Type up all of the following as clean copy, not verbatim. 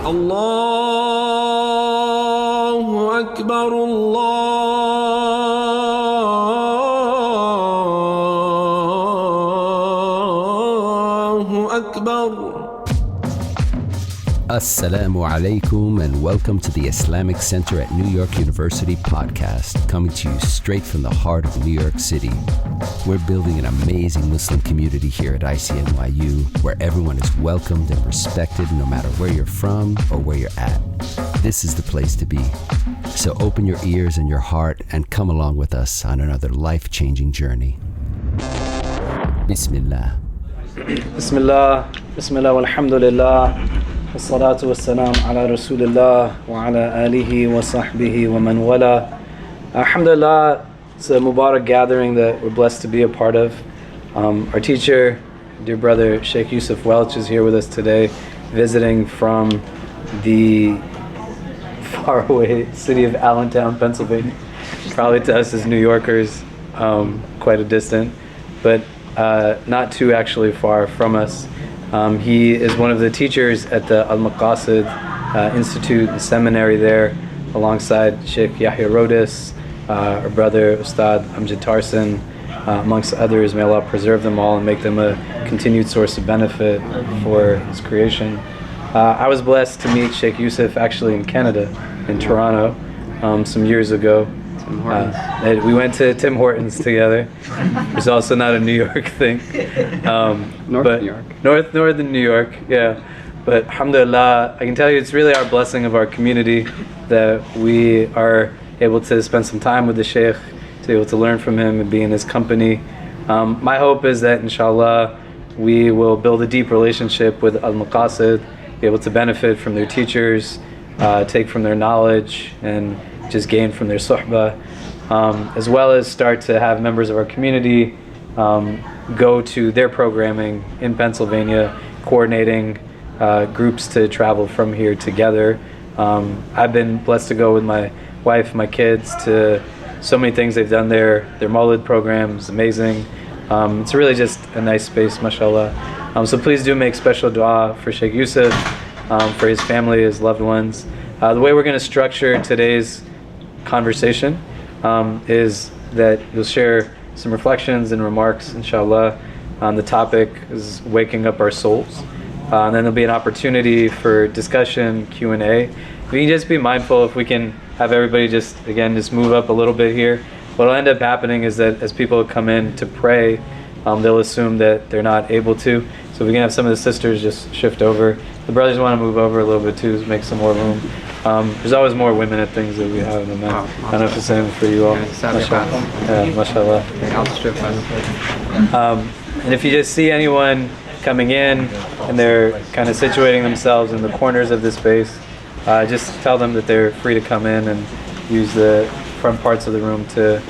الله أكبر الله أكبر. Assalamu alaikum and welcome to the Islamic Center at New York University podcast, coming to you straight from the heart of New York City. We're building an amazing Muslim community here at ICNYU where everyone is welcomed and respected no matter where you're from or where you're at. This is the place to be. So open your ears and your heart and come along with us on another life-changing journey. Bismillah. Bismillah, Bismillah, walhamdulillah. Wassalatu wassalam ala Rasulillah wa ala alihi wa sahbihi wa man wala. Alhamdulillah, it's a Mubarak gathering that we're blessed to be a part of. Our teacher, dear brother Shaykh Yusuf Weltch, is here with us today, visiting from the faraway city of Allentown, Pennsylvania. Probably to us as New Yorkers, quite a distant, but not too actually far from us. He is one of the teachers at the Al-Maqasid Institute, the seminary there, alongside Sheikh Yahya Rodis, our brother Ustadh Tarsin, amongst others. May Allah preserve them all and make them a continued source of benefit for His creation. I was blessed to meet Shaykh Yusuf actually in Canada, in Toronto, some years ago. We went to Tim Hortons together. It's also not a New York thing. Northern New York. Northern New York, yeah. But alhamdulillah, I can tell you it's really our blessing of our community that we are able to spend some time with the Shaykh, to be able to learn from him and be in his company. My hope is that inshallah we will build a deep relationship with Al-Maqasid, be able to benefit from their teachers, take from their knowledge, and just gain from their suhbah, as well as start to have members of our community go to their programming in Pennsylvania, coordinating groups to travel from here together. I've been blessed to go with my wife, my kids, to so many things they've done there. Their Mawlid program is amazing. It's really just a nice space, mashallah. So please do make special dua for Shaykh Yusuf, for his family, his loved ones. The way we're going to structure today's conversation is that you'll share some reflections and remarks, inshallah. The topic is waking up our souls. And then there'll be an opportunity for discussion, Q&A. We can just be mindful if we can have everybody just move up a little bit here. What'll end up happening is that as people come in to pray, they'll assume that they're not able to. So we can have some of the sisters just shift over. The brothers want to move over a little bit too, to make some more room. There's always more women at things that we have than men. I don't know if it's the same for you all. Yeah, mashallah. And if you just see anyone coming in and they're kind of situating themselves in the corners of this space, just tell them that they're free to come in and use the front parts of the room to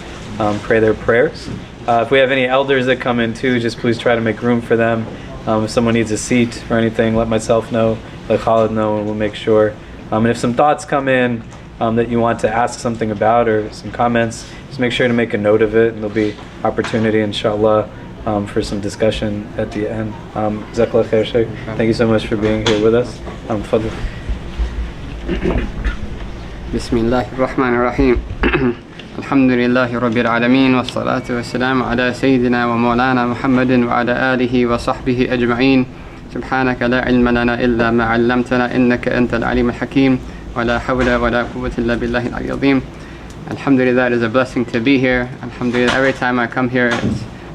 pray their prayers. If we have any elders that come in too, just please try to make room for them. If someone needs a seat or anything, let myself know, let Khalid know, and we'll make sure. And if some thoughts come in that you want to ask something about or some comments, just make sure to make a note of it, and there'll be opportunity, inshallah, for some discussion at the end. Jazakallah khair, Shaykh. Thank you so much for being here with us. Fadl. Bismillahir Rahmanir Rahim. Alhamdulillahi Rabbil Alameen wa salatu wa salam ala Sayyidina wa Maulana Muhammadin wa ala alihi wa sahbihi ajma'in. Subhanaka la ilma lana illa ma 'allamtana innaka antal alim al-hakim wa la hawla wa la quwwata illa billahi al-'aliyyil azim. Alhamdulillah, it is a blessing to be here. Alhamdulillah, every time I come here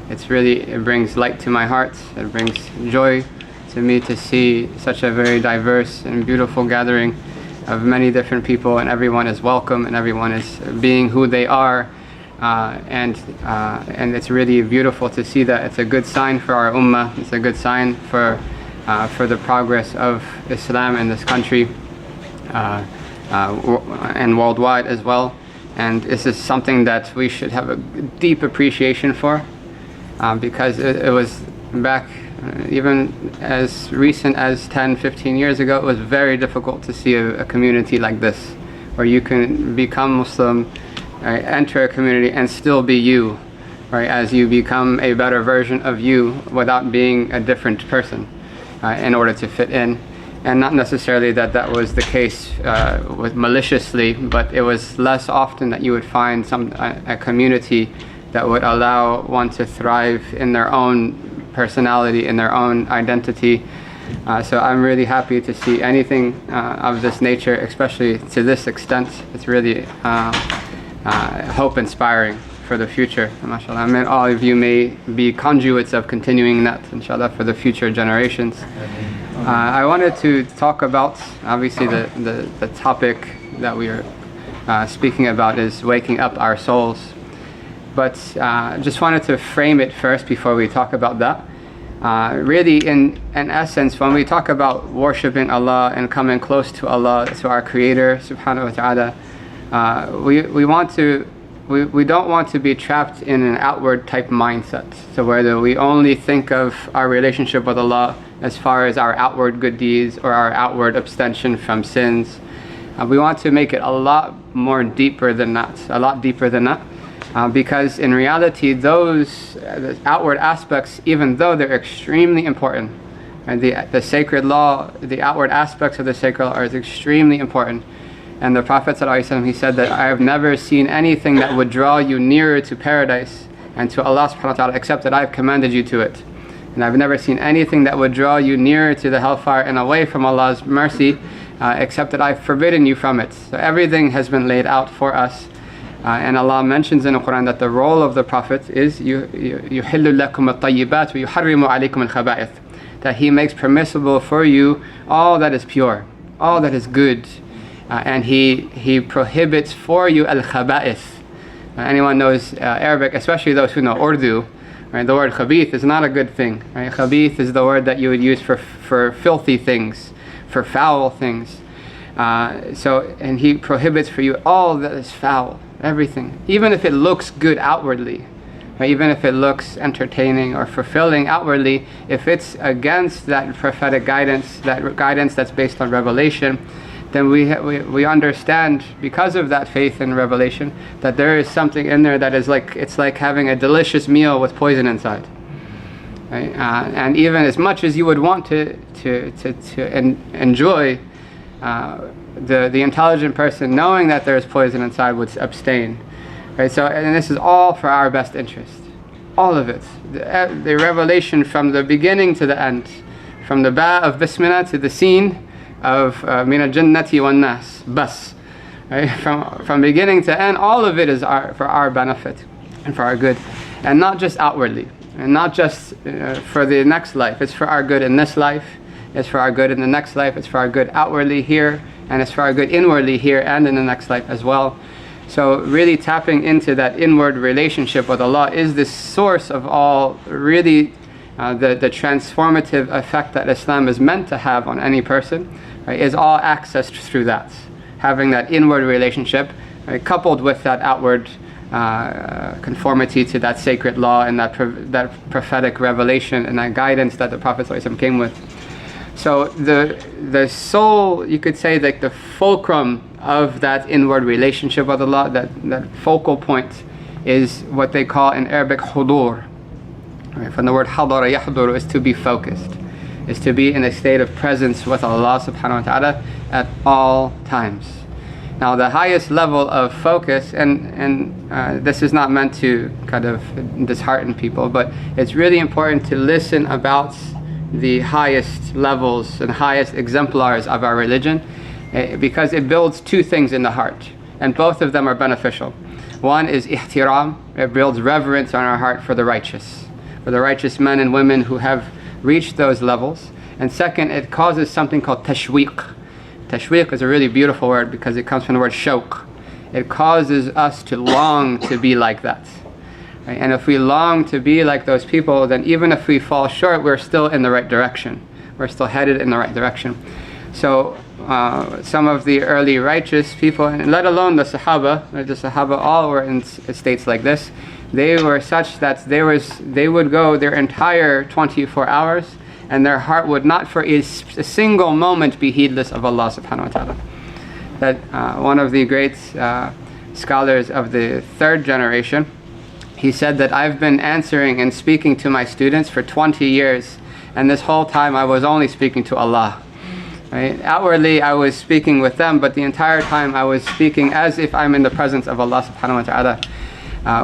it brings light to my heart. It brings joy to me to see such a very diverse and beautiful gathering of many different people, and everyone is welcome and everyone is being who they are, and it's really beautiful to see that. It's a good sign for our ummah. It's a good sign for the progress of Islam in this country and worldwide as well. And this is something that we should have a deep appreciation for, because it was back even as recent as 10-15 years ago, it was very difficult to see a community like this, where you can become Muslim, right, enter a community and still be you, right, as you become a better version of you without being a different person, in order to fit in. And not necessarily that was the case with maliciously, but it was less often that you would find a community that would allow one to thrive in their own personality, in their own identity. So I'm really happy to see anything of this nature, especially to this extent. It's really hope-inspiring for the future, mashallah. I mean, all of you may be conduits of continuing that, inshallah, for the future generations. I wanted to talk about, obviously, the topic that we are speaking about is waking up our souls. But just wanted to frame it first before we talk about that. Really, in essence, when we talk about worshiping Allah and coming close to Allah, to our Creator, subhanahu wa ta'ala, we don't want to be trapped in an outward type mindset. So whether we only think of our relationship with Allah as far as our outward good deeds or our outward abstention from sins, we want to make it a lot more deeper than that, because in reality those outward aspects, even though they're extremely important, and the sacred law, the outward aspects of the sacred law are extremely important. And the Prophet ﷺ, he said that I have never seen anything that would draw you nearer to paradise and to Allah subhanahu wa ta'ala except that I have commanded you to it. And I've never seen anything that would draw you nearer to the hellfire and away from Allah's mercy except that I've forbidden you from it. So everything has been laid out for us. And Allah mentions in the Qur'an that the role of the Prophet is يُحِلُّ لَكُمُ الطَّيِّبَاتِ وَيُحَرِّمُ عَلَيْكُمُ الْخَبَائِثِ, that He makes permissible for you all that is pure, all that is good. And he prohibits for you al-khaba'ith. Anyone knows Arabic, especially those who know Urdu, right? The word khabith is not a good thing, right? Khabith is the word that you would use for filthy things, for foul things. And he prohibits for you all that is foul, everything, even if it looks good outwardly, right? Even if it looks entertaining or fulfilling outwardly, if it's against that prophetic guidance, that guidance that's based on revelation, then we understand, because of that faith in revelation, that there is something in there that is it's like having a delicious meal with poison inside, right? And even as much as you would want to enjoy, the intelligent person, knowing that there is poison inside, would abstain, right? So, and this is all for our best interest, all of it, the revelation from the beginning to the end, from the ba of Bismillah to the scene of min al-jannati wan nas, bas, right? From beginning to end, all of it is for our benefit and for our good, and not just outwardly, and not just for the next life. It's for our good in this life, it's for our good in the next life, it's for our good outwardly here, and it's for our good inwardly here and in the next life as well. So really tapping into that inward relationship with Allah is the source of all really the transformative effect that Islam is meant to have on any person, right, is all accessed through that. Having that inward relationship, right, coupled with that outward conformity to that sacred law and that prophetic revelation and that guidance that the Prophet ﷺ came with. So the soul, you could say, like the fulcrum of that inward relationship with Allah, that focal point, is what they call in Arabic hudur. Right, from the word hadara yahduru, is to be focused, is to be in a state of presence with Allah subhanahu wa ta'ala at all times. Now the highest level of focus, and this is not meant to kind of dishearten people, but it's really important to listen about the highest levels and highest exemplars of our religion, because it builds two things in the heart, and both of them are beneficial. One is ihtiram, it builds reverence on our heart for the righteous men and women who have reached those levels. And second, it causes something called tashwiq. Tashwiq is a really beautiful word because it comes from the word shawq. It causes us to long to be like that. Right? And if we long to be like those people, then even if we fall short, we're still in the right direction. We're still headed in the right direction. So some of the early righteous people, and let alone the Sahaba all were in states like this. They were such that they would go their entire 24 hours and their heart would not for a single moment be heedless of Allah subhanahu wa ta'ala. That one of the great scholars of the third generation, he said that I've been answering and speaking to my students for 20 years, and this whole time I was only speaking to Allah. Right? Outwardly, I was speaking with them, but the entire time I was speaking as if I'm in the presence of Allah subhanahu wa ta'ala.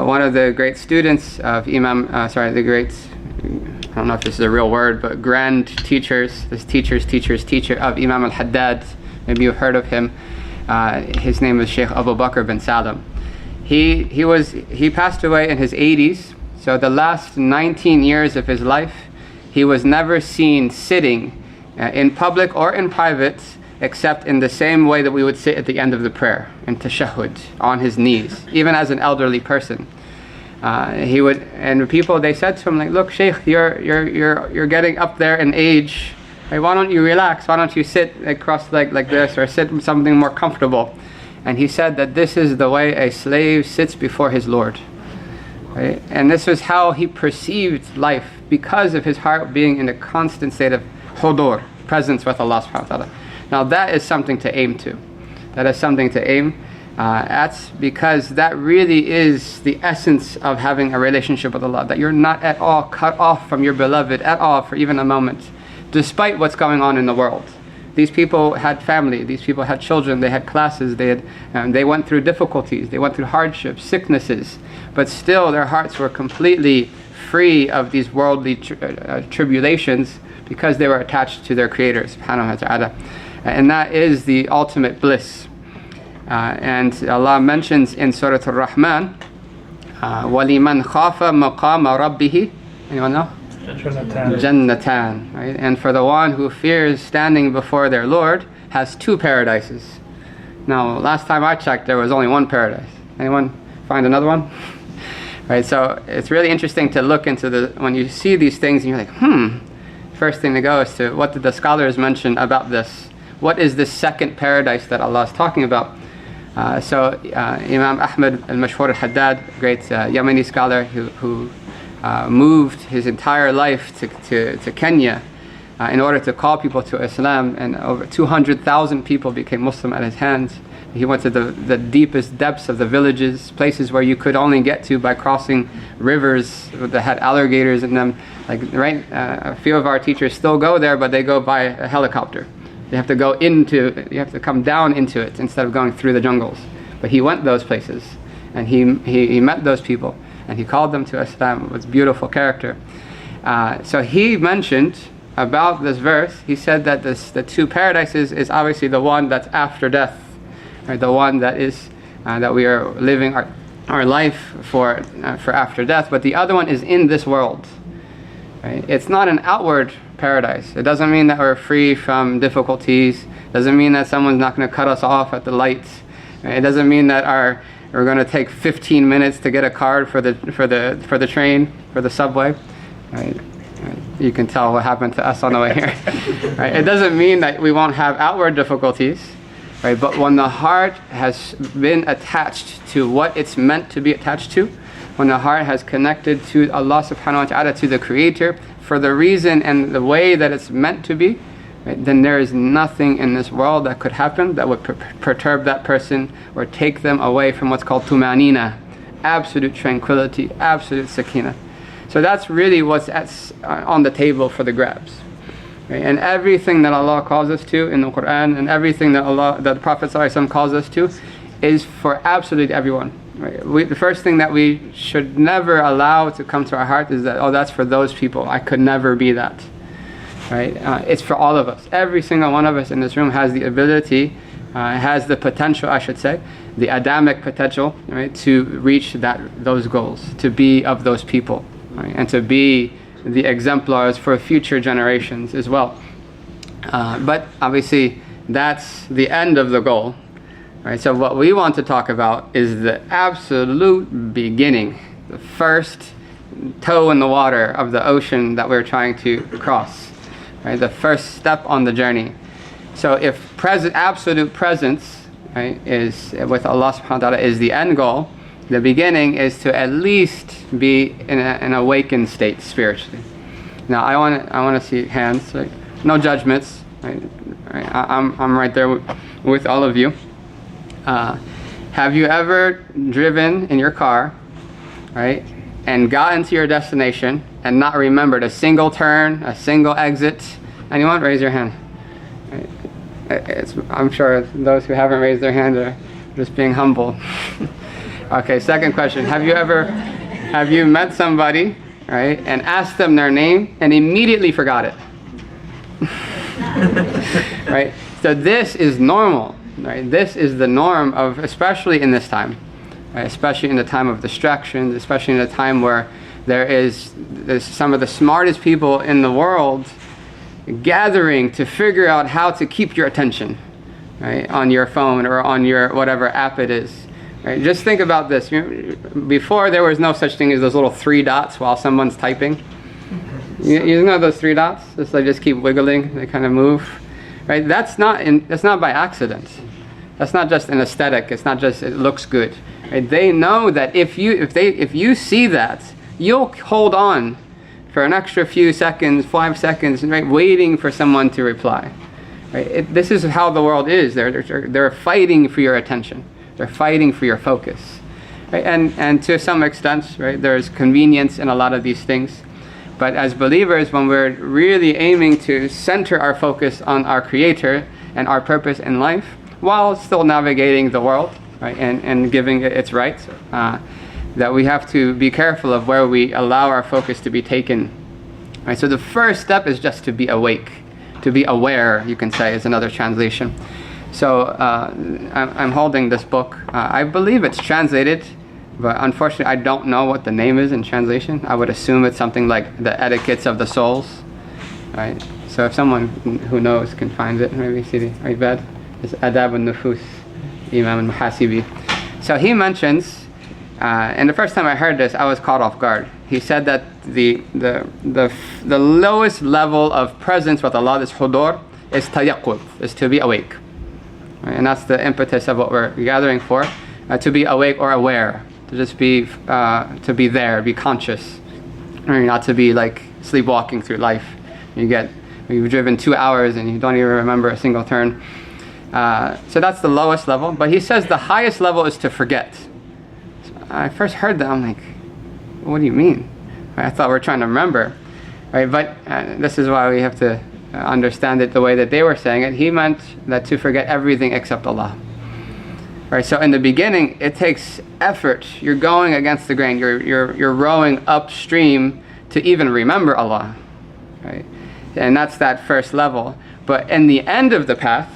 One of the great students of Imam, I don't know if this is a real word, but grand teachers, this teacher of Imam al-Haddad, maybe you've heard of him. His name is Shaykh Abu Bakr bin Salam. He passed away in his 80s, so the last 19 years of his life, he was never seen sitting in public or in private, except in the same way that we would sit at the end of the prayer, in tashahhud, on his knees, even as an elderly person. And people, they said to him, like, look, Shaykh, you're getting up there in age. Right? Why don't you relax? Why don't you sit cross-legged like this, or sit in something more comfortable? And he said that this is the way a slave sits before his Lord. Right? And this was how he perceived life, because of his heart being in a constant state of hudur, presence with Allah subhanahu wa ta'ala. Now that is something to aim to. That is something to aim at, because that really is the essence of having a relationship with Allah, that you're not at all cut off from your beloved at all for even a moment, despite what's going on in the world. These people had family, these people had children, they had classes, they went through difficulties, they went through hardships, sicknesses, but still their hearts were completely free of these worldly tribulations, because they were attached to their Creator subhanahu wa ta'ala. And that is the ultimate bliss. And Allah mentions in Surah Ar-Rahman, وَلِمَنْ خَافَ مَقَامَ رَبِّهِ, anyone know? Jannatan. Right? And for the one who fears standing before their Lord, has two paradises. Now, last time I checked, there was only one paradise. Anyone find another one? Right, so it's really interesting to look into when you see these things and you're like, First thing to go is to what did the scholars mention about this? What is this second paradise that Allah is talking about? Imam Ahmad al-Mashhur al-Haddad, great Yemeni scholar who moved his entire life to Kenya in order to call people to Islam, and over 200,000 people became Muslim at his hands. He went to the deepest depths of the villages, places where you could only get to by crossing rivers that had alligators in them. A few of our teachers still go there, but they go by a helicopter. You have to come down into it instead of going through the jungles. But he went those places, and he met those people, and he called them to Islam with beautiful character. So he mentioned about this verse, he said that the two paradises is obviously the one that's after death, right? The one that is that we are living our life for after death, but the other one is in this world. Right? It's not an outward paradise. It doesn't mean that we're free from difficulties. It doesn't mean that someone's not going to cut us off at the lights. Right? It doesn't mean that we're going to take 15 minutes to get a card for the train, for the subway. Right? You can tell what happened to us on the way here. Right? It doesn't mean that we won't have outward difficulties, right? But when the heart has been attached to what it's meant to be attached to, when the heart has connected to Allah subhanahu wa ta'ala, to the Creator, for the reason and the way that it's meant to be, right, then there is nothing in this world that could happen that would perturb that person or take them away from what's called tumanina, absolute tranquility, absolute sakina. So that's really what's on the table for the grabs. Right? And everything that Allah calls us to in the Qur'an, and everything that the Prophet ﷺ calls us to, is for absolutely everyone. Right? The first thing that we should never allow to come to our heart is that, oh, that's for those people. I could never be that. Right? It's for all of us. Every single one of us in this room has the ability, has the potential, I should say, the Adamic potential, right, to reach those goals, to be of those people, right, and to be the exemplars for future generations as well. But obviously, that's the end of the goal. Right, so what we want to talk about is the absolute beginning, the first toe in the water of the ocean that we're trying to cross, right, the first step on the journey. So if absolute presence, right, is with Allah subhanahu wa ta'ala is the end goal, the beginning is to at least be in an awakened state spiritually. Now I want to see hands, right? No judgments, right? I'm right there with all of you. Have you ever driven in your car, right, and gotten to your destination and not remembered a single turn, a single exit? Anyone? Raise your hand. Right. I'm sure those who haven't raised their hand are just being humble. Okay, second question. Have you met somebody, right, and asked them their name and immediately forgot it? Right? So this is normal, right? This is the norm of, especially in this time, right? Especially in the time of distractions, especially in a time where there's some of the smartest people in the world gathering to figure out how to keep your attention, right, on your phone or on your whatever app it is. Right? Just think about this. Before, there was no such thing as those little 3 dots while someone's typing. You know those 3 dots? Just keep wiggling. They kind of move. Right? That's not by accident. That's not just an aesthetic. It's not just it looks good. Right? They know that if you see that, you'll hold on for an extra few seconds, 5 seconds, right, waiting for someone to reply. Right? This is how the world is. They're fighting for your attention. They're fighting for your focus. Right? And to some extent, right, there's convenience in a lot of these things. But as believers, when we're really aiming to center our focus on our Creator and our purpose in life, while still navigating the world, right, and giving it its rights, that we have to be careful of where we allow our focus to be taken. Right? So the first step is just to be awake, to be aware, you can say, is another translation. So I'm holding this book. I believe it's translated, but unfortunately I don't know what the name is in translation. I would assume it's something like The Etiquettes of the Souls. Right? So if someone who knows can find it, maybe see the right bed. It's Adab al-Nufus, Imam al-Muhasibi. So he mentions, and the first time I heard this, I was caught off guard. He said that the lowest level of presence with Allah, this hudur, is tayaqqud, is to be awake. Right? And that's the impetus of what we're gathering for, to be awake or aware, to just be to be there, be conscious, right? Not to be like sleepwalking through life. You've driven 2 hours and you don't even remember a single turn. So that's the lowest level. But he says the highest level is to forget. So I first heard that, I'm like, what do you mean? I thought we're trying to remember, right? But this is why we have to understand it the way that they were saying it. He meant that to forget everything except Allah. Right? So in the beginning, it takes effort. You're going against the grain. You're rowing upstream to even remember Allah, right? And that's that first level. But in the end of the path,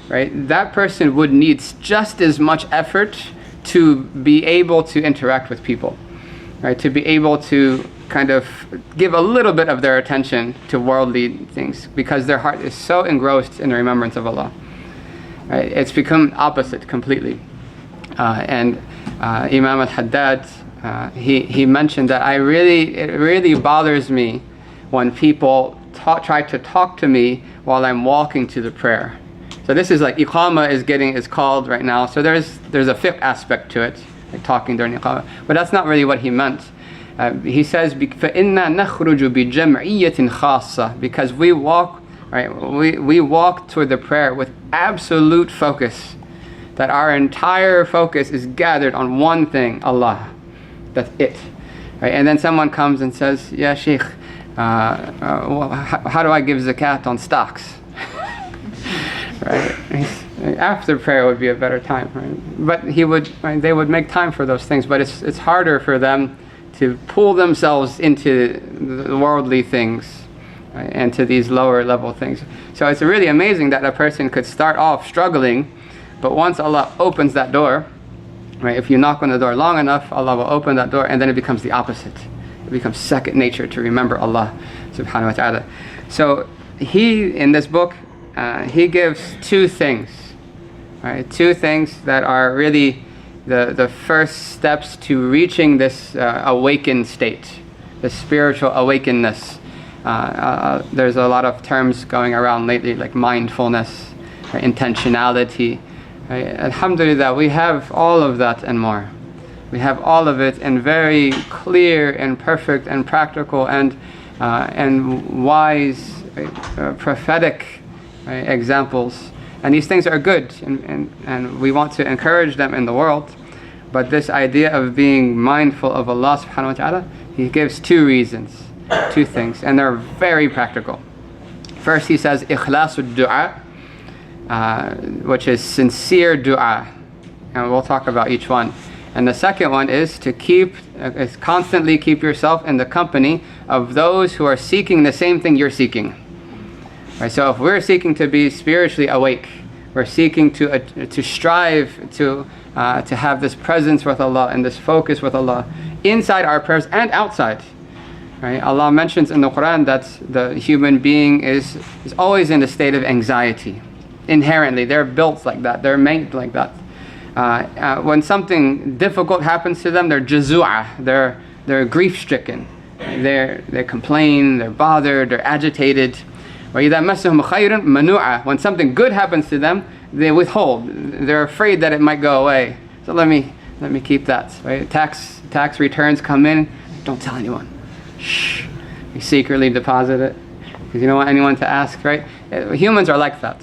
right, that person would need just as much effort to be able to interact with people, right? To be able to kind of give a little bit of their attention to worldly things, because their heart is so engrossed in the remembrance of Allah. Right? It's become opposite completely. And Imam al-Haddad, he mentioned that it really bothers me when people try to talk to me while I'm walking to the prayer. So this is like iqama is called right now. So there's a fiqh aspect to it, like talking during iqama. But that's not really what he meant. He says, فَإِنَّا نَخْرُجُ بِجَمْعِيَّةٍ خَاصَّةٍ, because we walk, right? We walk toward the prayer with absolute focus. That our entire focus is gathered on one thing, Allah. That's it. Right? And then someone comes and says, "Yeah, Shaykh, how do I give zakat on stocks?" Right? After prayer would be a better time, right? But they would make time for those things. But it's harder for them to pull themselves into the worldly things, right, and to these lower level things. So it's really amazing that a person could start off struggling, but once Allah opens that door, right, if you knock on the door long enough, Allah will open that door, and then it becomes the opposite. It becomes second nature to remember Allah subhanahu wa ta'ala. So he, in this book, he gives 2 things, right? 2 things that are really the first steps to reaching this awakened state, the spiritual awakenedness. There's a lot of terms going around lately, like mindfulness, right, intentionality. Right? Alhamdulillah, we have all of that and more. We have all of it in very clear and perfect and practical and wise, right, prophetic, right, examples. And these things are good, and we want to encourage them in the world. But this idea of being mindful of Allah subhanahu wa ta'ala, he gives 2 reasons, 2 things, and they're very practical. First, he says, ikhlasul du'a, which is sincere dua. And we'll talk about each one. And the second one is to constantly keep yourself in the company of those who are seeking the same thing you're seeking. Right, so if we're seeking to be spiritually awake, we're seeking to strive to have this presence with Allah and this focus with Allah inside our prayers and outside. Right? Allah mentions in the Qur'an that the human being is always in a state of anxiety. Inherently, they're built like that. They're made like that. When something difficult happens to them, they're jazu'ah. They're grief-stricken. They complain. They're bothered. They're agitated. وَإِذَا مَسَّهُمْ خَيْرٌ مَنُوعًا. When something good happens to them, they withhold. They're afraid that it might go away. So let me keep that. Right? Tax returns come in. Don't tell anyone. Shh. You secretly deposit it because you don't want anyone to ask. Right? Humans are like that.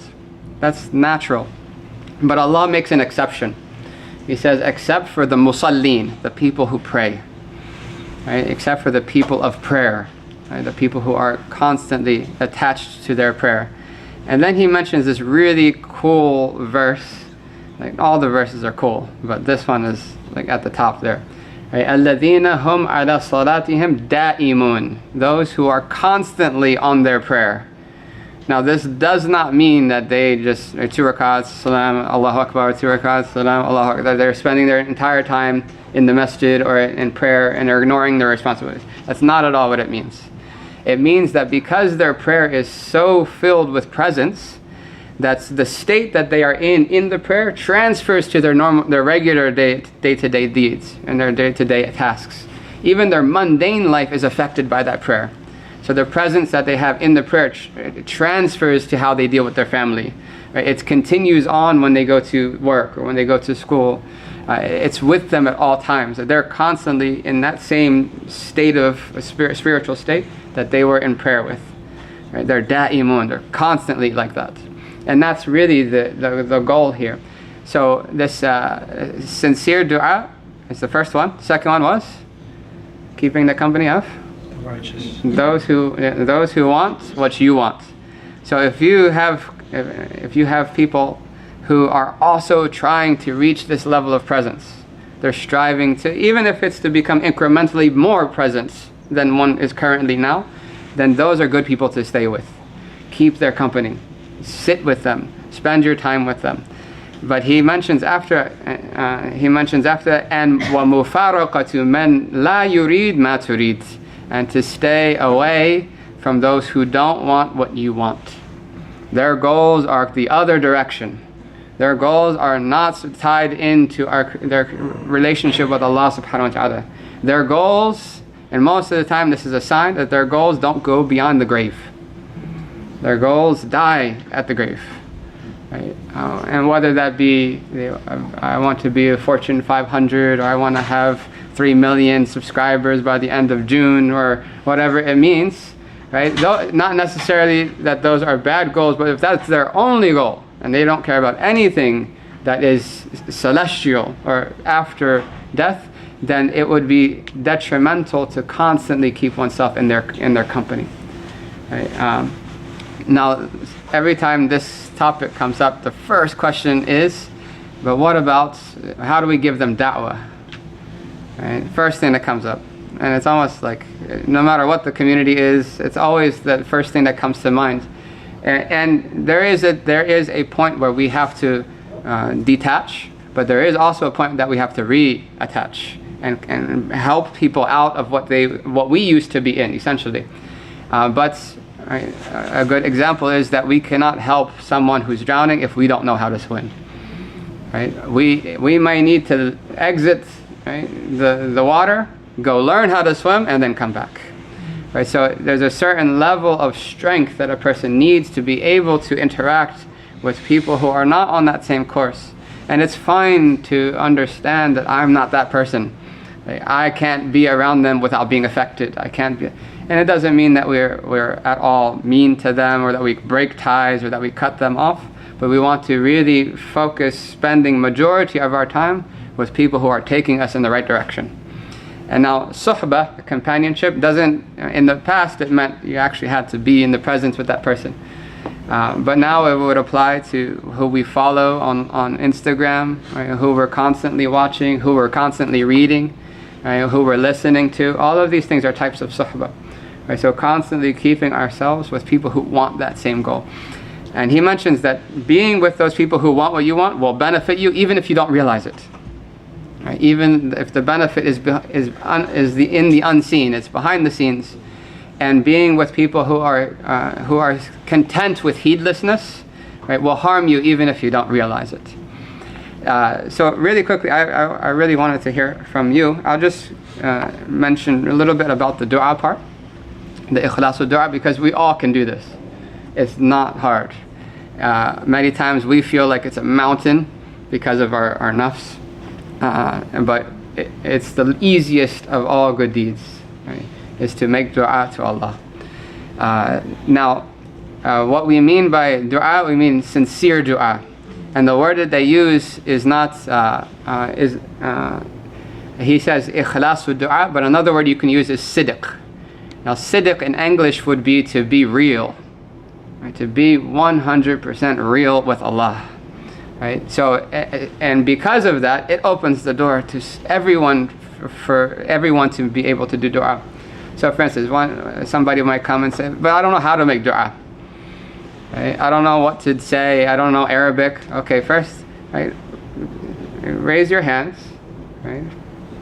That's natural. But Allah makes an exception. He says, except for the musallin, the people who pray. Right? Except for the people of prayer. Right? The people who are constantly attached to their prayer. And then he mentions this really cool verse. Like all the verses are cool, but this one is like at the top there. Right? الَّذِينَ هُمْ عَلَى صَلَاتِهِمْ دَائِمُونَ. Those who are constantly on their prayer. Now this does not mean that they just 2 rakats, salam, Allahu Akbar, 2 rakats, salam, Allahu Akbar. They're spending their entire time in the masjid or in prayer and they're ignoring their responsibilities. That's not at all what it means. It means that because their prayer is so filled with presence, that's the state that they are in the prayer transfers to their regular day-to-day deeds and their day-to-day tasks. Even their mundane life is affected by that prayer. So the presence that they have in the prayer transfers to how they deal with their family. Right? It continues on when they go to work or when they go to school. It's with them at all times. They're constantly in that same state of spiritual state that they were in prayer with. Right? They're da'imun. They're constantly like that. And that's really the goal here. So this sincere dua is the first one. Second one was keeping the company of righteous. Those who want what you want. So if you have people who are also trying to reach this level of presence, they're striving to, even if it's to become incrementally more present than one is currently now, then those are good people to stay with. Keep their company. Sit with them. Spend your time with them. But he mentions after, and وَمُفَارَقَةُ مَنْ لَا يُرِيد مَا تُرِيد, and to stay away from those who don't want what you want. Their goals are the other direction. Their goals are not tied into their relationship with Allah subhanahu wa ta'ala. Their goals, and most of the time this is a sign that their goals don't go beyond the grave. Their goals die at the grave. Right? And whether that be, I want to be a Fortune 500, or I want to have 3 million subscribers by the end of June, or whatever it means, right? Not necessarily that those are bad goals, but if that's their only goal, and they don't care about anything that is celestial or after death, then it would be detrimental to constantly keep oneself in their company. Right? Now, every time this topic comes up, the first question is, but what about, how do we give them da'wah? Right? First thing that comes up. And it's almost like, no matter what the community is, it's always the first thing that comes to mind. And there is a point where we have to detach, but there is also a point that we have to reattach and help people out of what we used to be in, essentially. But a good example is that we cannot help someone who's drowning if we don't know how to swim. Right? We may need to exit, right, the water, go learn how to swim, and then come back. Right? So there's a certain level of strength that a person needs to be able to interact with people who are not on that same course. And it's fine to understand that I'm not that person. Right? I can't be around them without being affected. I can't be. And it doesn't mean that we're at all mean to them, or that we break ties, or that we cut them off. But we want to really focus spending majority of our time with people who are taking us in the right direction. And now, suhbah, companionship, in the past it meant you actually had to be in the presence with that person. But now it would apply to who we follow on Instagram, right? Who we're constantly watching, who we're constantly reading, right? Who we're listening to. All of these things are types of suhbah. Right? So constantly keeping ourselves with people who want that same goal. And he mentions that being with those people who want what you want will benefit you even if you don't realize it. Right? Even if the benefit is in the unseen, it's behind the scenes. And being with people who are content with heedlessness, right, will harm you even if you don't realize it. So really quickly, I really wanted to hear from you. I'll just mention a little bit about the dua part, the ikhlasu dua, because we all can do this. It's not hard. Many times we feel like it's a mountain because of our nafs, but it's the easiest of all good deeds, right? Is to make dua to Allah. Now, what we mean by dua, we mean sincere dua. And the word that they use is not, he says ikhlasu dua, but another word you can use is sidq. Now sidq in English would be to be real, right? To be 100% real with Allah. Right? So, and because of that, it opens the door to everyone, for everyone to be able to do dua. So for instance, somebody might come and say, but I don't know how to make dua. Right? I don't know what to say, I don't know Arabic. Okay, first, right, raise your hands, right?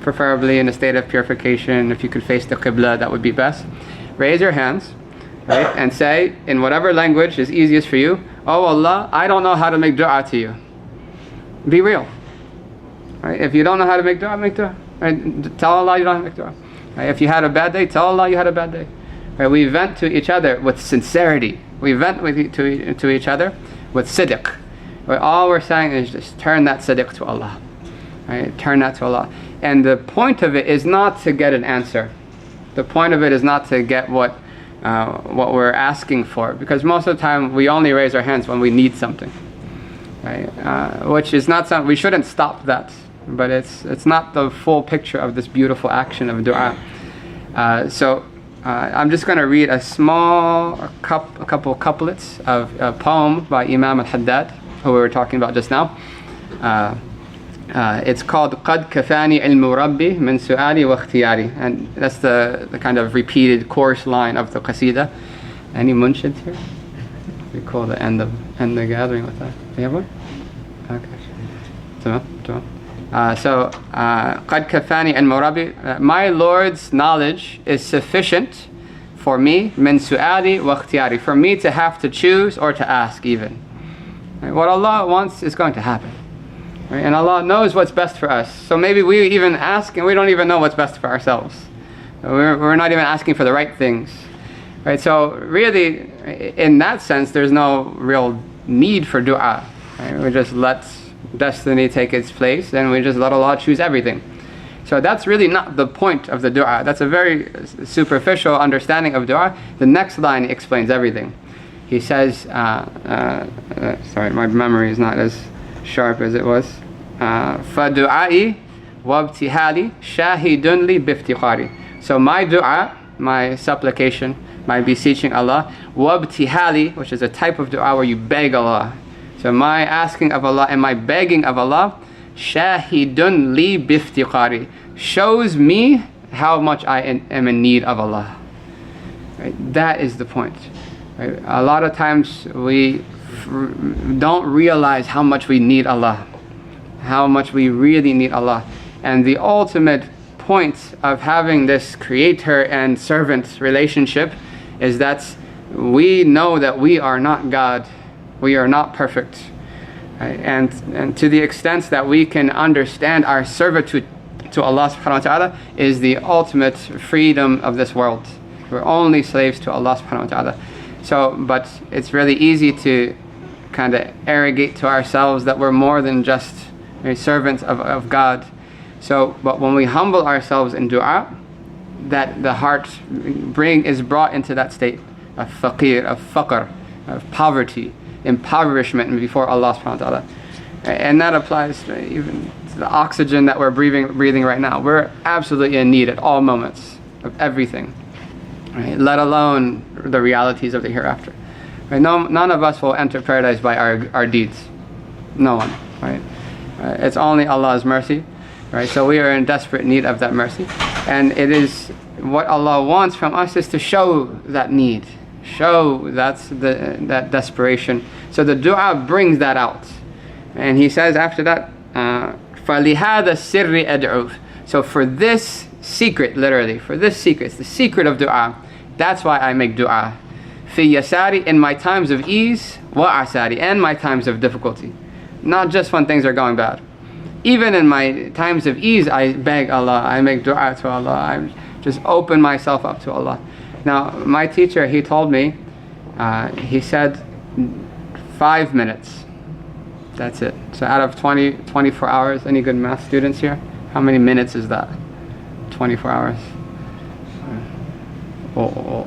Preferably in a state of purification. If you could face the Qibla, that would be best. Raise your hands, right, and say, in whatever language is easiest for you, oh Allah, I don't know how to make dua to you. Be real. Right? If you don't know how to make dua, make dua. Right? Tell Allah you don't have to make dua. Right? If you had a bad day, tell Allah you had a bad day. Right? We vent to each other with sincerity. We vent to each other with sidq. Right? All we're saying is just turn that sidq to Allah. Right? Turn that to Allah. And the point of it is not to get an answer. The point of it is not to get what we're asking for, because most of the time we only raise our hands when we need something, right? Which is not something, we shouldn't stop that, but it's not the full picture of this beautiful action of dua. So I'm just going to read a couple couplets of a poem by Imam al-Haddad, who we were talking about just now. It's called قَدْ كَفَانِي عِلْمُ رَبِّي مِنْ سُؤَالِي وَاخْتِيَارِي, and that's the kind of repeated chorus line of the qasida. Any munshids here? We call the end the gathering with that. Do you have one? Okay. So قَدْ كَفَانِي عِلْمُ رَبِّي, my Lord's knowledge is sufficient for me, مِنْ سُؤَالِي وَاخْتِيَارِي, for me to have to choose or to ask even. Right? What Allah wants is going to happen. Right? And Allah knows what's best for us. So maybe we even ask and we don't even know what's best for ourselves. We're not even asking for the right things. Right? So really, in that sense, there's no real need for dua. Right? We just let destiny take its place and we just let Allah choose everything. So that's really not the point of the dua. That's a very superficial understanding of dua. The next line explains everything. He says, sorry, my memory is not as sharp as it was. فَدُعَائِي وَابْتِهَالِي شَاهِدٌ لِي بِافْتِقَارِي. So my dua, my supplication, my beseeching Allah, وَابْتِهَالِي, which is a type of dua where you beg Allah. So my asking of Allah and my begging of Allah, شَاهِدٌ لِي بِافْتِقَارِي, shows me how much I am in need of Allah. Right? That is the point. Right? A lot of times we don't realize how much we need Allah, how much we really need Allah. And the ultimate point of having this creator and servant relationship is that we know that we are not God, we are not perfect, right? And to the extent that we can understand our servitude to Allah subhanahu wa ta'ala is the ultimate freedom of this world. We're only slaves to Allah subhanahu wa ta'ala. So, but it's really easy to kind of arrogate to ourselves that we're more than just servants of God. So, but when we humble ourselves in dua, that the heart is brought into that state of faqir, of faqr, of poverty, impoverishment before Allah subhanahu wa ta'ala. And that applies even to the oxygen that we're breathing right now. We're absolutely in need at all moments of everything, right? Let alone the realities of the hereafter. Right? None of us will enter paradise by our deeds. No one. Right? It's only Allah's mercy. Right? So we are in desperate need of that mercy. And it is what Allah wants from us is to show that need. Show that desperation. So the dua brings that out. And he says after that, فَلِهَذَا السِّرِّ أَدْعُو. So for this secret, literally, for this secret, it's the secret of dua. That's why I make dua. فِي يَسَارِ, in my times of ease, وَعَسَارِ, and my times of difficulty. Not just when things are going bad. Even in my times of ease, I beg Allah, I make dua to Allah, I just open myself up to Allah. Now, my teacher, he told me, he said 5 minutes. That's it. So out of 24 hours, any good math students here? How many minutes is that? 24 hours.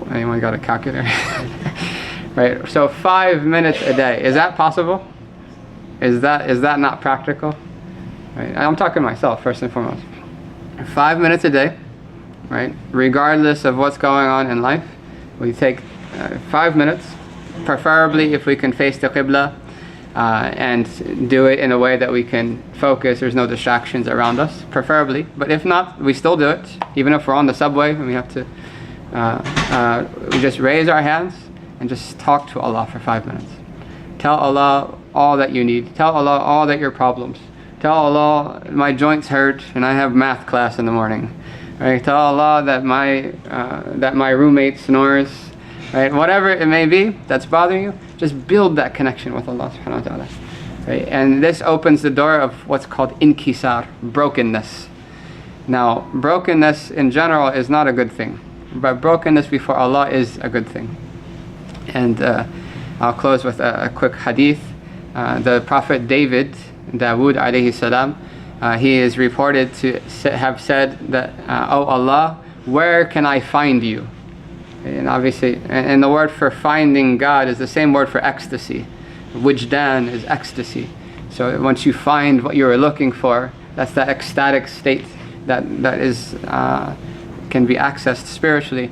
Anyone got a calculator? Right. So 5 minutes a day. Is that possible? Is that not practical? Right. I'm talking myself first and foremost. 5 minutes a day, right? Regardless of what's going on in life, we take 5 minutes, preferably if we can face the Qibla, and do it in a way that we can focus, there's no distractions around us, preferably. But if not, we still do it, even if we're on the subway and we have to, we just raise our hands and just talk to Allah for 5 minutes. Tell Allah all that you need. Tell Allah all that your problems. Tell Allah, my joints hurt and I have math class in the morning. Right? Tell Allah that my roommate snores. Right? Whatever it may be that's bothering you, just build that connection with Allah subhanahu wa ta'ala. Right? And this opens the door of what's called inkisar, brokenness. Now, brokenness in general is not a good thing, but brokenness before Allah is a good thing. And I'll close with a quick hadith. The Prophet Dawood alayhi salam, he is reported to have said that, "Oh Allah, where can I find you?" And obviously, and the word for finding God is the same word for ecstasy. Wijdan is ecstasy. So once you find what you are looking for, that's that ecstatic state that is can be accessed spiritually.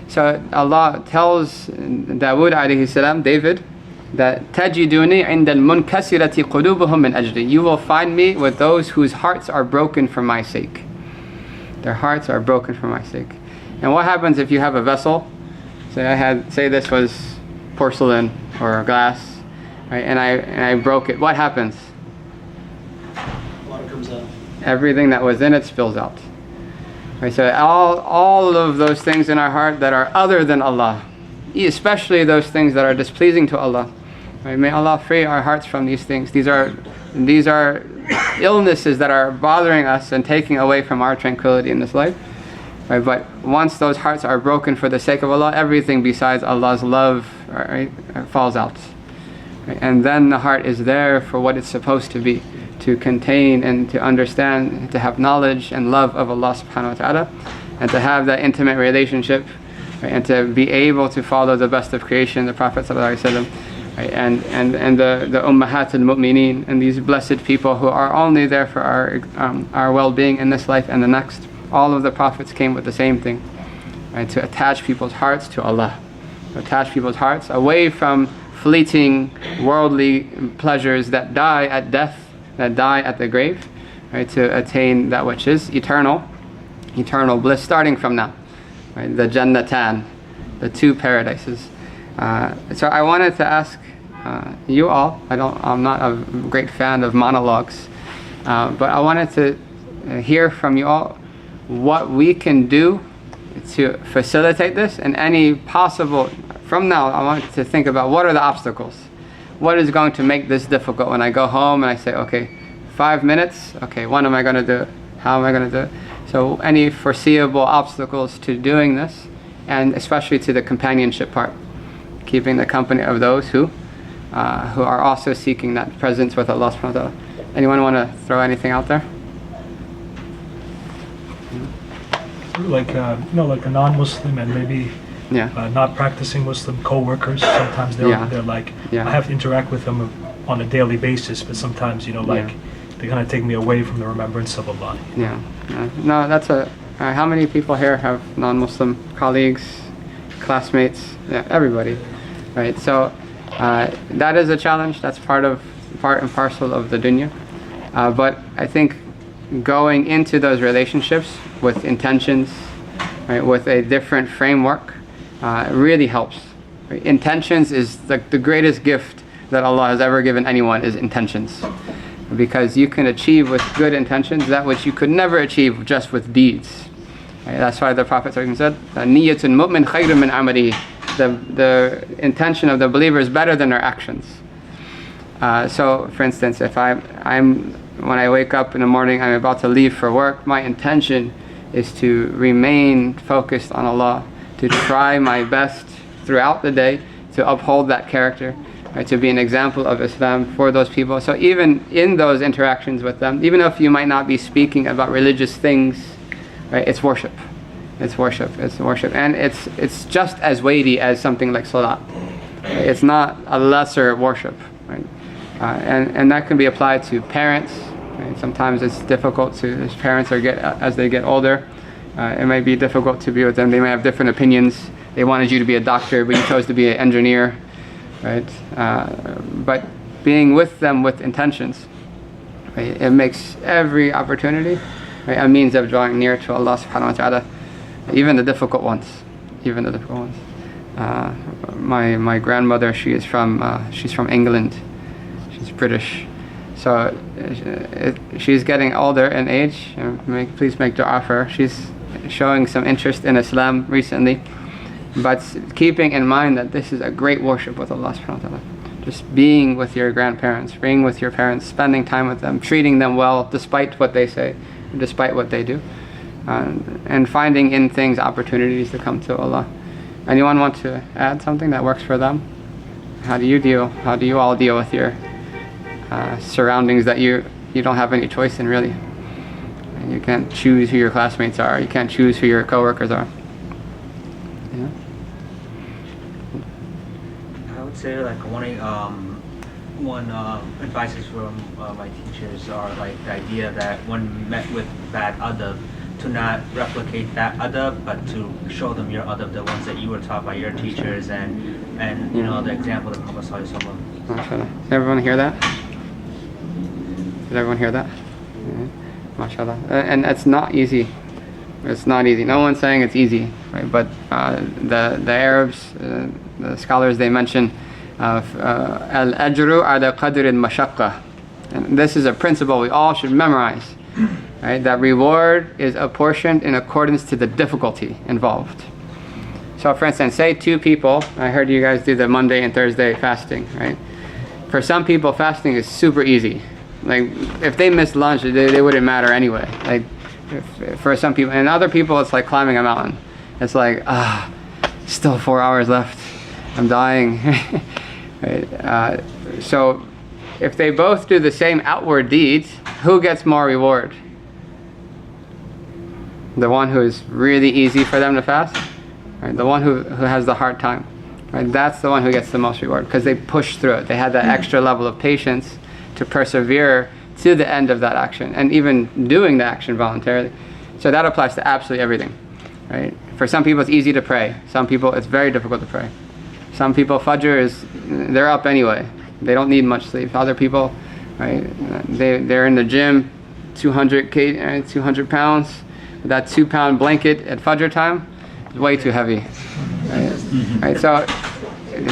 So Allah tells Dawood alayhi salam, David, that tajiduni inda al-munkasirati qulubuhum min ajli. You will find me with those whose hearts are broken for my sake. Their hearts are broken for my sake. And what happens if you have a vessel? Say this was porcelain or glass, right? And I broke it. What happens? Water comes out. Everything that was in it spills out. Right? So all of those things in our heart that are other than Allah, especially those things that are displeasing to Allah. Right? May Allah free our hearts from these things. These are illnesses that are bothering us and taking away from our tranquility in this life. Right? But once those hearts are broken for the sake of Allah, everything besides Allah's love, right, falls out. Right? And then the heart is there for what it's supposed to be, to contain and to understand, to have knowledge and love of Allah subhanahu wa ta'ala, and to have that intimate relationship. Right, and to be able to follow the best of creation, the Prophet ﷺ, right, and the Ummahat al-Mu'mineen, and these blessed people who are only there for our well-being in this life and the next. All of the prophets came with the same thing, right, to attach people's hearts to Allah, to attach people's hearts away from fleeting worldly pleasures that die at death, that die at the grave, right, to attain that which is eternal bliss starting from now. Right, the Jannatan, the two paradises. So I wanted to ask you all. I'm not a great fan of monologues, but I wanted to hear from you all what we can do to facilitate this, and any possible. From now, I want to think about what are the obstacles. What is going to make this difficult when I go home and I say, okay, 5 minutes. Okay, when am I going to do it? How am I going to do it? So any foreseeable obstacles to doing this, and especially to the companionship part, keeping the company of those who are also seeking that presence with Allah subhanahu wa ta'ala. Anyone want to throw anything out there? Like like a non-Muslim and maybe not practicing Muslim co-workers. Sometimes they're like, I have to interact with them on a daily basis, but sometimes they kind of take me away from the remembrance of Allah. No, that's how many people here have non-Muslim colleagues, classmates? Yeah, everybody, right? So That is a challenge. That's part and parcel of the dunya. But I think going into those relationships with intentions, right, with a different framework, really helps. Right? Intentions is the greatest gift that Allah has ever given anyone, is intentions. Because you can achieve with good intentions that which you could never achieve just with deeds. Right? That's why the Prophet said, "Niyyatun mu'min khayrun min amalihi." The intention of the believer is better than their actions. So, for instance, if when I wake up in the morning, I'm about to leave for work, my intention is to remain focused on Allah, to try my best throughout the day to uphold that character, right, to be an example of Islam for those people. So even in those interactions with them, even if you might not be speaking about religious things, right, it's worship. It's worship. It's worship. And it's just as weighty as something like salat. It's not a lesser worship, right? And that can be applied to parents. Right? Sometimes it's difficult as parents as they get older. It might be difficult to be with them. They may have different opinions. They wanted you to be a doctor, but you chose to be an engineer, right? But being with them with intentions, right, it makes every opportunity, right, a means of drawing near to Allah subhanahu wa ta'ala, even the difficult ones. My grandmother, she's from England. She's British. So she's getting older in age. Please make dua for her. She's showing some interest in Islam recently, but keeping in mind that this is a great worship with Allah subhanahu wa ta'ala. Just being with your grandparents, being with your parents, spending time with them, treating them well despite what they say, despite what they do, and finding in things opportunities to come to Allah. Anyone want to add something that works for them? How do you all deal with your surroundings that you don't have any choice in, really? And you can't choose who your classmates are. You can't choose who your coworkers are. Yeah. I would say like one advices from my teachers are like the idea that when met with bad adab, to not replicate that adab, but to show them your adab, the ones that you were taught by your teachers, and you know, the example that Prophet sallallahu alaihi wasallam. MashaAllah. Did everyone hear that? Did everyone hear that? Yeah. MashaAllah. And it's not easy. It's not easy. No one's saying it's easy, right? But the Arabs, the scholars, they mention al-ajru ala qadr al-mashaqqa. And this is a principle we all should memorize. Right? That reward is apportioned in accordance to the difficulty involved. So for instance, say two people, I heard you guys do the Monday and Thursday fasting, right? For some people, fasting is super easy. Like, if they miss lunch, they wouldn't matter anyway. Like, for some people, and other people, it's like climbing a mountain. It's like, still 4 hours left, I'm dying. Right? So if they both do the same outward deeds, who gets more reward? The one who is really easy for them to fast, right? The one who has the hard time, right? That's the one who gets the most reward, because they pushed through it. They had that extra level of patience to persevere to the end of that action, and even doing the action voluntarily. So that applies to absolutely everything, right? For some people it's easy to pray. Some people it's very difficult to pray. Some people Fajr they're up anyway. They don't need much sleep. Other people, right? They're in the gym, 200 pounds. That 2-pound blanket at Fajr time is way too heavy. Right? So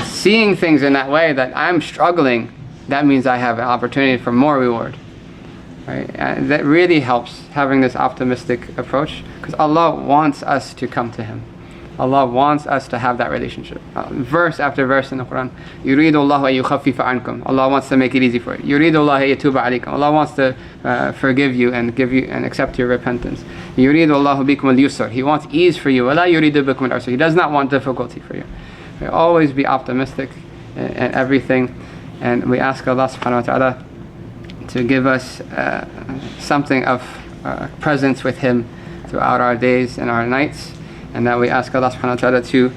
seeing things in that way, that I'm struggling, that means I have an opportunity for more reward. Right? And that really helps, having this optimistic approach, because Allah wants us to come to Him. Allah wants us to have that relationship. Verse after verse in the Qur'an. يُرِيدُ اللَّهُ أَن يُخَفِّفَ عَنْكُمْ. Allah wants to make it easy for you. يُرِيدُ اللَّهُ أَن يَتُوبَ عَلَيْكُمْ. Allah wants to forgive you and give you and accept your repentance. يُرِيدُ اللَّهُ بِكُمُ الْيُسْرَ. He wants ease for you. وَلَا يُرِيدُ بِكُمُ الْعُسْرَ. He does not want difficulty for you. Right? Always be optimistic in everything. And we ask Allah subhanahu wa ta'ala to give us something of presence with Him throughout our days and our nights. And that we ask Allah subhanahu wa ta'ala to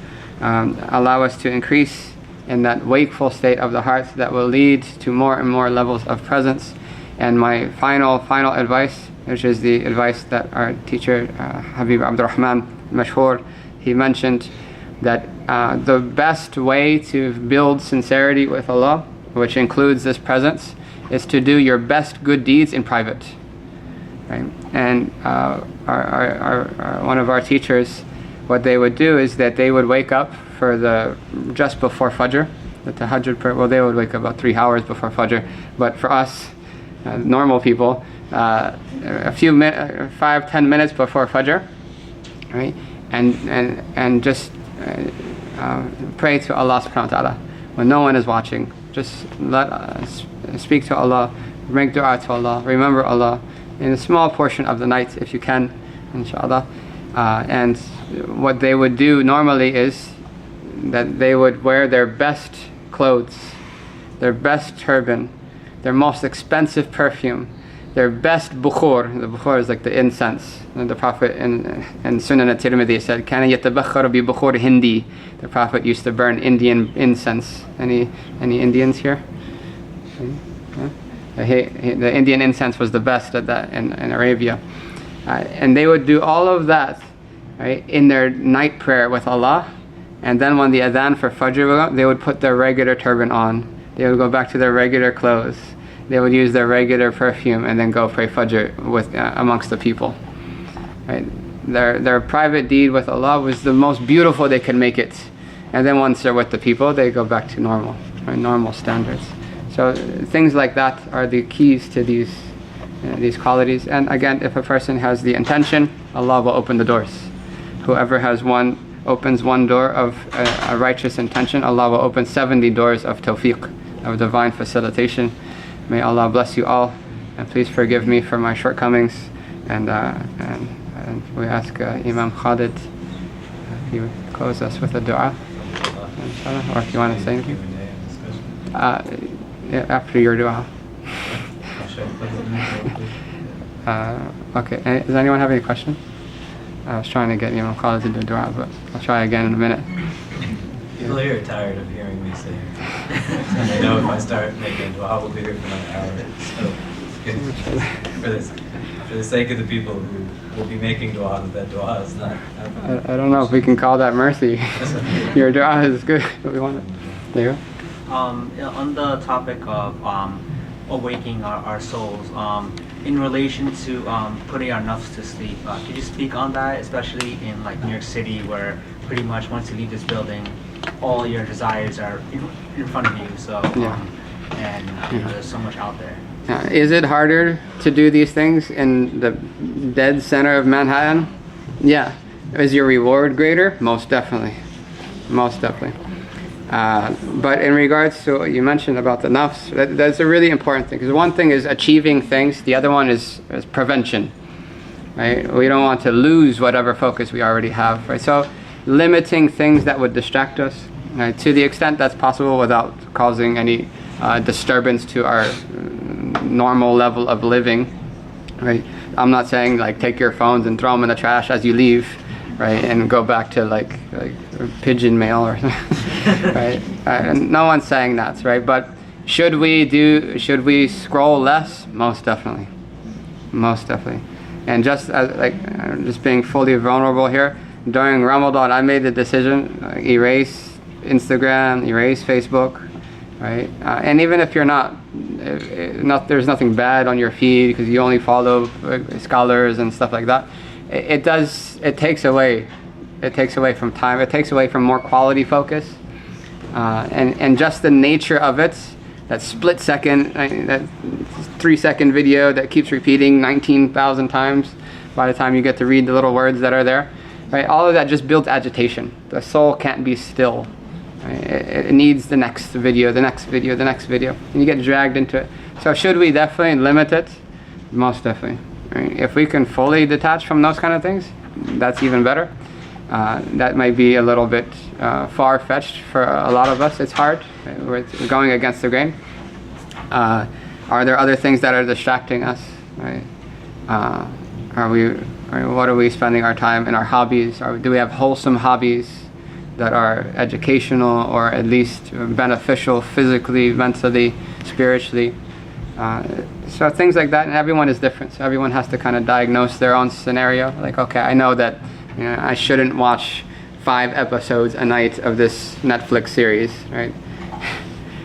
allow us to increase in that wakeful state of the heart that will lead to more and more levels of presence. And my final advice, which is the advice that our teacher Habib Abdurrahman Mashhur, he mentioned, that the best way to build sincerity with Allah, which includes this presence, is to do your best good deeds in private. Right? And one of our teachers, what they would do is that they would wake up for just before Fajr, the Tahajjud prayer. Well, they would wake up about 3 hours before Fajr, but for us, normal people, a few 5-10 minutes before Fajr, right? And just pray to Allah subhanahu wa ta'ala when no one is watching. Just let us speak to Allah, make dua to Allah, remember Allah in a small portion of the night if you can, inshallah. And what they would do normally is that they would wear their best clothes, their best turban, their most expensive perfume, their best bukhur. The bukhur is like the incense. And the Prophet in Sunan at-Tirmidhi said, "Kana yatabakhar bi bukhur Hindi." The Prophet used to burn Indian incense. Any Indians here? The Indian incense was the best at that in Arabia. And they would do all of that, right, in their night prayer with Allah. And then when the adhan for Fajr would go, they would put their regular turban on. They would go back to their regular clothes. They would use their regular perfume and then go pray Fajr with amongst the people. Right? Their private deed with Allah was the most beautiful they could make it. And then once they're with the people, they go back to normal, right, normal standards. So things like that are the keys to these qualities. And again, if a person has the intention, Allah will open the doors. Whoever opens one door of a righteous intention, Allah will open 70 doors of tawfiq, of divine facilitation. May Allah bless you all, and please forgive me for my shortcomings. And we ask Imam Khalid if he would close us with a dua, inshallah, or if you want to say anything. After your dua. Okay, does anyone have any questions? I was trying to get Imam Khalid to do dua, but I'll try again in a minute. People here are tired of hearing me say it. And I know if I start making dua, we'll be here for another hour. So for the sake of the people who will be making dua, that dua is not... I don't know if we can call that mercy. Your dua is good, but we want it. There you go. On the topic of awakening our souls, in relation to putting our nafs to sleep, could you speak on that, especially in like New York City, where pretty much once you leave this building, all your desires are in front of you. So there's so much out there. Is it harder to do these things in the dead center of Manhattan? Yeah. Is your reward greater? Most definitely. Most definitely. But in regards to what you mentioned about the nafs, that's a really important thing. Because one thing is achieving things, the other one is prevention. Right? We don't want to lose whatever focus we already have. Right? So limiting things that would distract us, right, to the extent that's possible without causing any disturbance to our normal level of living. Right? I'm not saying like take your phones and throw them in the trash as you leave, right, and go back to like pigeon mail or something. Right? And no one's saying that, right? But should we scroll less? Most definitely. Most definitely. And just just being fully vulnerable here, during Ramadan I made the decision, erase Instagram, erase Facebook, right? And even if you're there's nothing bad on your feed because you only follow scholars and stuff like that, it takes away from time, it takes away from more quality focus, and just the nature of it, that split second, that 3-second video that keeps repeating 19,000 times by the time you get to read the little words that are there, right? All of that just builds agitation. The soul can't be still. Right? It needs the next video, the next video, the next video, and you get dragged into it. So should we definitely limit it? Most definitely. Right? If we can fully detach from those kind of things, that's even better. That might be a little bit far-fetched for a lot of us. It's hard. Right? We're going against the grain. Are there other things that are distracting us? Right? What are we spending our time in? Our hobbies? Do we have wholesome hobbies that are educational or at least beneficial physically, mentally, spiritually? So things like that, and everyone is different. So everyone has to kind of diagnose their own scenario. Like, okay, I know that I shouldn't watch 5 episodes a night of this Netflix series, right?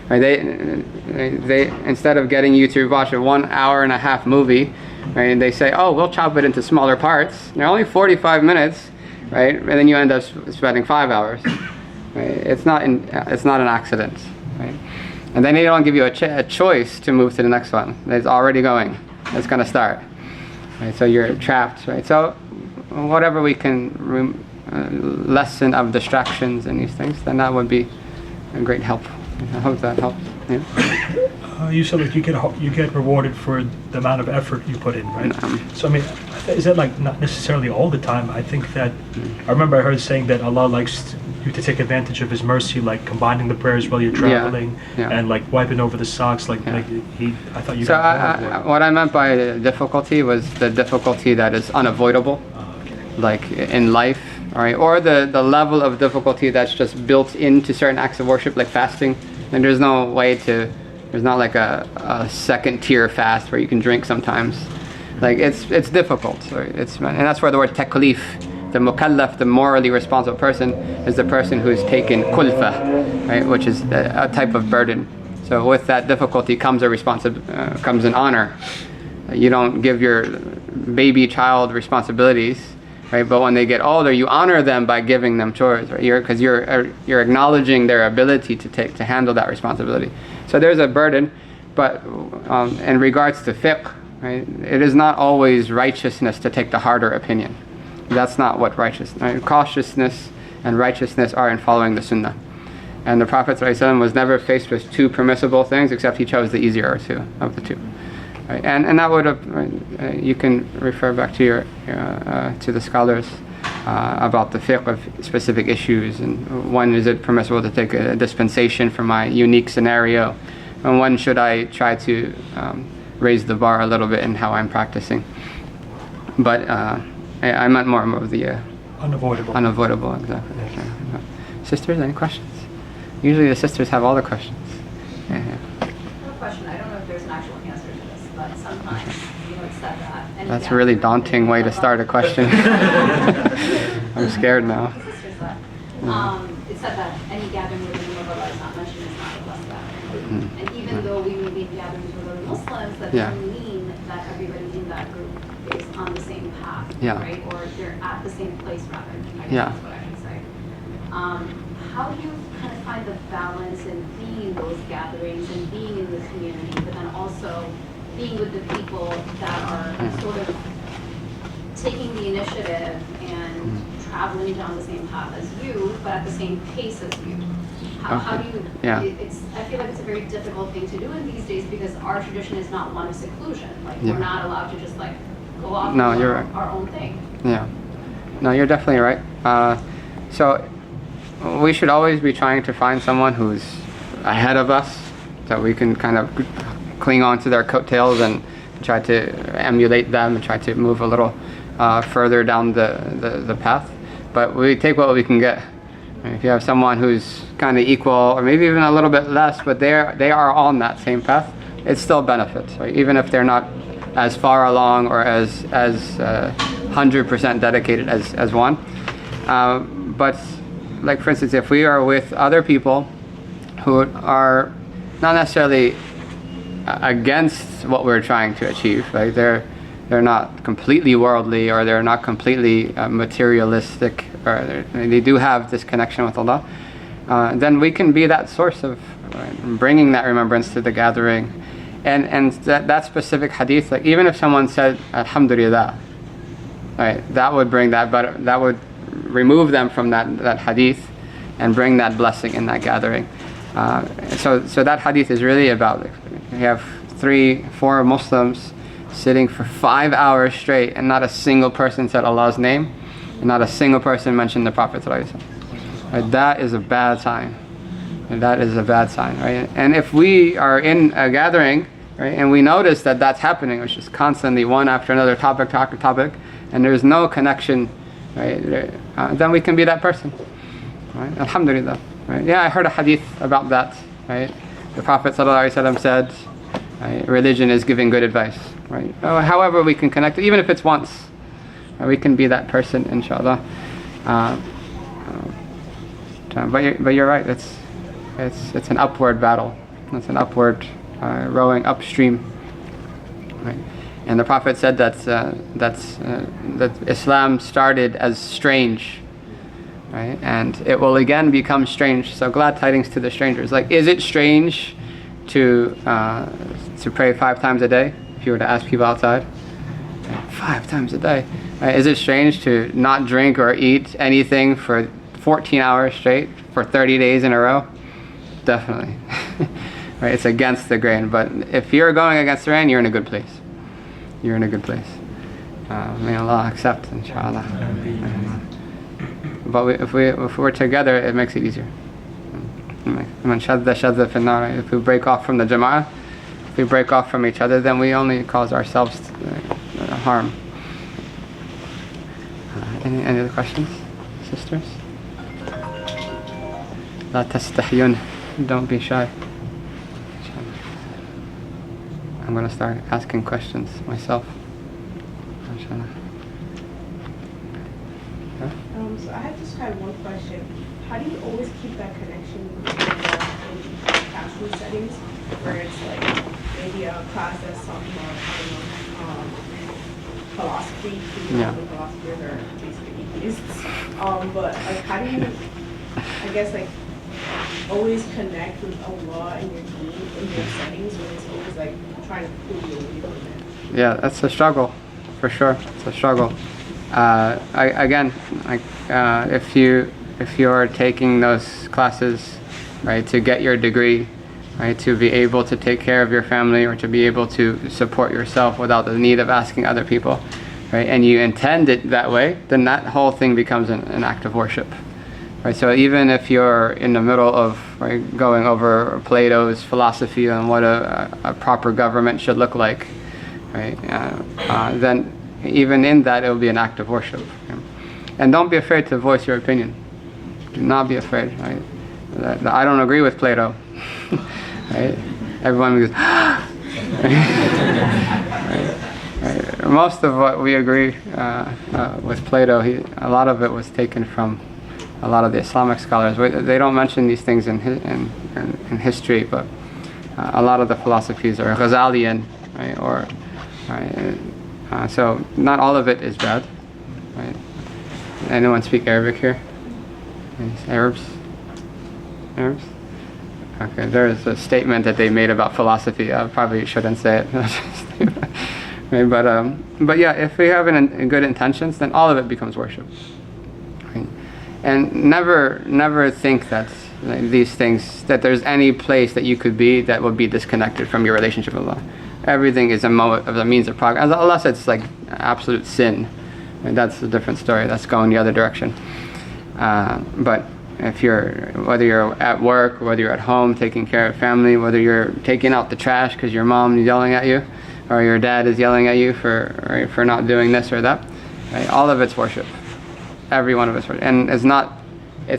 Right, they instead of getting you to watch a 1 hour and a half movie, right, they say, oh, we'll chop it into smaller parts. They're only 45 minutes, right, and then you end up spending 5 hours. Right? It's not an accident, right? And then they don't give you a choice to move to the next one. It's already going. It's going to start. Right? So you're trapped, right? So whatever we can lessen of distractions and these things, then that would be a great help. I hope that helps. Yeah. You said like you get rewarded for the amount of effort you put in, right? So I mean, is that like not necessarily all the time? I think that I remember I heard saying that Allah likes you to take advantage of His mercy, like combining the prayers while you're traveling, and like wiping over the socks. Like I thought you. So what I meant by the difficulty was the difficulty that is unavoidable, like in life. All right, or the level of difficulty that's just built into certain acts of worship, like fasting. And there's no way to, there's not like a second tier fast where you can drink sometimes. Like it's difficult. Right? And that's where the word taklif, the mukallaf, the morally responsible person, is the person who's taken kulfa, right, which is a type of burden. So with that difficulty comes comes an honor. You don't give your baby child responsibilities. Right, but when they get older, you honor them by giving them chores, right? Because you're acknowledging their ability to handle that responsibility. So there's a burden, but in regards to fiqh, right, it is not always righteousness to take the harder opinion. That's not what righteousness. Right? Cautiousness and righteousness are in following the sunnah. And the Prophet ﷺ was never faced with 2 permissible things, except he chose the easier of the 2. Right. And that would have, you can refer back to to the scholars about the fiqh of specific issues, and when is it permissible to take a dispensation for my unique scenario, and when should I try to raise the bar a little bit in how I'm practicing. But I meant more of the unavoidable. Unavoidable, exactly. Yeah. Sisters, any questions? Usually the sisters have all the questions. Yeah. I have a question. I don't know if there's an actual answer to this, but sometimes it's said that. That's a really daunting way to start a question. I'm scared now. It said that any gathering where the name of Allah is not mentioned is not a blessed gathering. And even though we may be in gatherings with other Muslims, that doesn't mean that everybody in that group is on the same path, right? Or they're at the same place, rather. I guess that's what I should say. How do you kind of find the balance in being in those gatherings and being in the community, but then also being with the people that are sort of taking the initiative and traveling down the same path as you, but at the same pace as you? How do you, I feel like it's a very difficult thing to do in these days because our tradition is not one of seclusion. Like we're not allowed to just like go off and do our own thing. Yeah. No, you're definitely right. So we should always be trying to find someone who's ahead of us, so we can kind of cling on to their coattails and try to emulate them and try to move a little further down the path. But we take what we can get. If you have someone who's kind of equal, or maybe even a little bit less, but they are on that same path, it still benefits, right? Even if they're not as far along or as 100% dedicated as one. But like for instance, if we are with other people who are not necessarily against what we're trying to achieve, right? They're not completely worldly, or they're not completely materialistic, or they do have this connection with Allah, then we can be that source of bringing that remembrance to the gathering. And that specific hadith, like even if someone said Alhamdulillah, right, that would bring that would remove them from that hadith and bring that blessing in that gathering. So that hadith is really about, like, you have 3-4 Muslims sitting for 5 hours straight and not a single person said Allah's name and not a single person mentioned the Prophet. Right? That is a bad sign. And that is a bad sign, right? And if we are in a gathering, right, and we notice that that's happening, it's just constantly one after another topic, and there's no connection, right, then we can be that person, right? Alhamdulillah, right? Yeah, I heard a hadith about that, right? The Prophet ﷺ said, right, religion is giving good advice, right? However we can connect, even if it's once, right, we can be that person, inshallah. But you're right. It's an upward battle. It's an upward rowing upstream. Right? And the Prophet said that Islam started as strange, right? And it will again become strange. So glad tidings to the strangers. Like, is it strange to pray 5 times a day? If you were to ask people outside, 5 times a day. Right? Is it strange to not drink or eat anything for 14 hours straight for 30 days in a row? Definitely. Right? It's against the grain. But if you're going against the grain, you're in a good place. You're in a good place. May Allah accept, inshallah. But if we're together, it makes it easier. If we break off from the jama'ah, if we break off from each other, then we only cause ourselves harm. Any other questions, sisters? La tastahyun. Don't be shy. I'm going to start asking questions myself. Inshallah. So I just had one question. How do you always keep that connection in classroom settings where it's like maybe a class that's talking about, philosophy, philosophers are basically atheists. But like, how do you, I guess, like, always connect with Allah and your deen in your settings when it's always like trying to pull you away from it? Yeah, that's a struggle, for sure. It's a struggle. If you're taking those classes, right, to get your degree, right, to be able to take care of your family or to be able to support yourself without the need of asking other people, right, and you intend it that way, then that whole thing becomes an act of worship. Right, so even if you're in the middle of going over Plato's philosophy on what a proper government should look like, right, then even in that it will be an act of worship. Okay? And don't be afraid to voice your opinion. Do not be afraid. Right? I don't agree with Plato. Right? Everyone goes, right? Most of what we agree with Plato, a lot of it was taken from a lot of the Islamic scholars. They don't mention these things in history, but a lot of the philosophies are Ghazalian, right? Right? So not all of it is bad. Right? Anyone speak Arabic here? Arabs? Okay, there's a statement that they made about philosophy. I probably shouldn't say it. Right? But yeah, if we have good intentions, then all of it becomes worship. Right? And never think that these things, that there's any place that you could be that would be disconnected from your relationship with Allah. Everything is a means of progress. As Allah said, it's like absolute sin. And that's a different story. That's going the other direction. But whether you're at work, whether you're at home taking care of family, whether you're taking out the trash because your mom is yelling at you, or your dad is yelling at you for not doing this or that, right? All of it's worship. Every one of us. And it's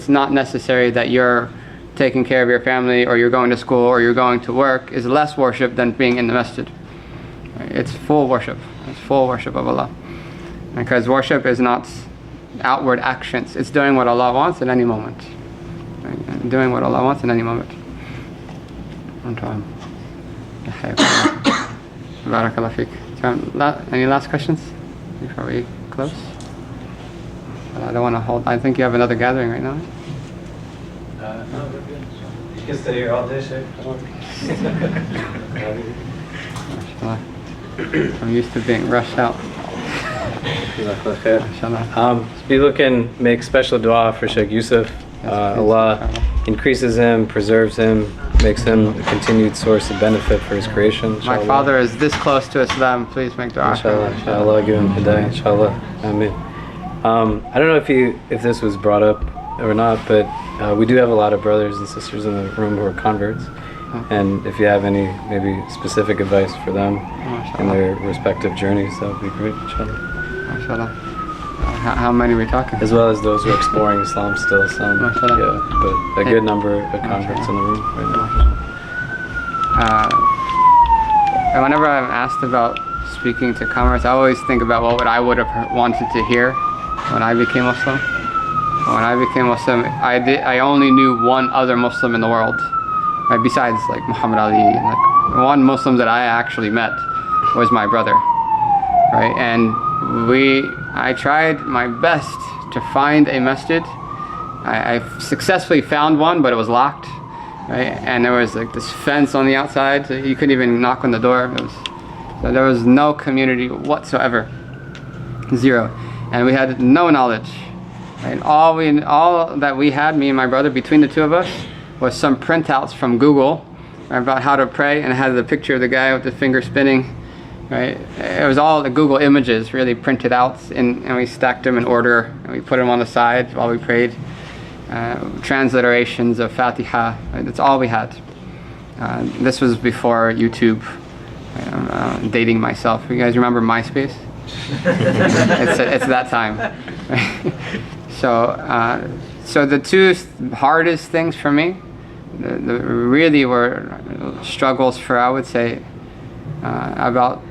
not necessary that you're taking care of your family or you're going to school or you're going to work is less worship than being in the masjid. Right? It's full worship. It's full worship of Allah. Because worship is not outward actions. It's doing what Allah wants at any moment. Right? Doing what Allah wants at any moment. Barakallah feek. Any last questions before we close? I don't want to hold. I think you have another gathering right now. No, we're good. You can stay here all day, Shaykh. I'm used to being rushed out. People can make special dua for Shaykh Yusuf. Allah increases him, preserves him, makes him a continued source of benefit for his creation. Inshallah. My father is this close to Islam. Please make dua. Inshallah, give him hidayah. Inshallah. Ameen. I don't know if this was brought up or not, but we do have a lot of brothers and sisters in the room who are converts. And if you have any maybe specific advice for them in their respective journeys, that would be great, inshallah. Mashallah. How many are we talking? As well as those who are exploring Islam still, some, yeah, but a good number of converts in the room right now. Whenever I'm asked about speaking to converts, I always think about what I would have wanted to hear when I became Muslim. when I became Muslim, I only knew one other Muslim in the world, right? Besides like Muhammad Ali. Like, one Muslim that I actually met was my brother, right? And I tried my best to find a masjid. I successfully found one, but it was locked, right? And there was like this fence on the outside, so you couldn't even knock on the door. So there was no community whatsoever, zero, and we had no knowledge. Right? All that we had, me and my brother, between the two of us, was some printouts from Google, right, about how to pray, and it had the picture of the guy with the finger spinning. Right? It was all the Google images really printed out, and we stacked them in order, and we put them on the side while we prayed. Transliterations of Fatiha, right? That's all we had. This was before YouTube. I'm dating myself. You guys remember MySpace? it's that time. Right? So the two hardest things for me, really were struggles for, I would say, about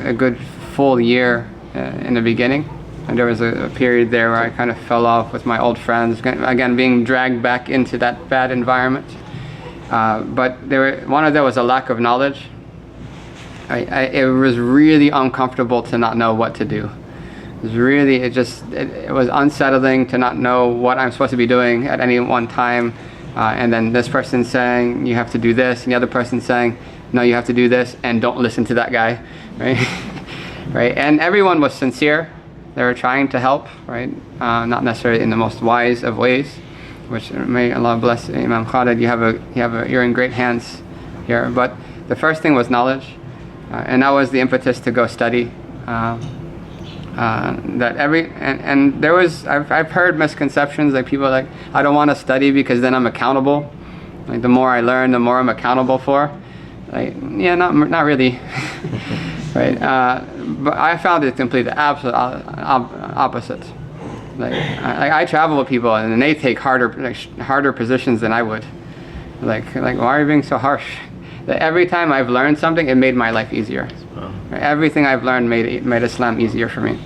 a good full year in the beginning. And there was a period there where I kind of fell off with my old friends, again being dragged back into that bad environment. But one of them was a lack of knowledge. It was really uncomfortable to not know what to do. It was unsettling to not know what I'm supposed to be doing at any one time. And then this person saying you have to do this, and the other person saying no, you have to do this, and don't listen to that guy, right? Right? And everyone was sincere. They were trying to help, right? Not necessarily in the most wise of ways, which may Allah bless Imam Khalid. You're in great hands here. But the first thing was knowledge, and that was the impetus to go study. I've heard misconceptions, like people like, I don't want to study because then I'm accountable. Like the more I learn, the more I'm accountable for. Like, yeah, not really. Right? But I found it completely the absolute opposite. Like I travel with people and they take harder positions than I would. Like why are you being so harsh? That every time I've learned something, it made my life easier. Wow. Everything I've learned made Islam easier for me.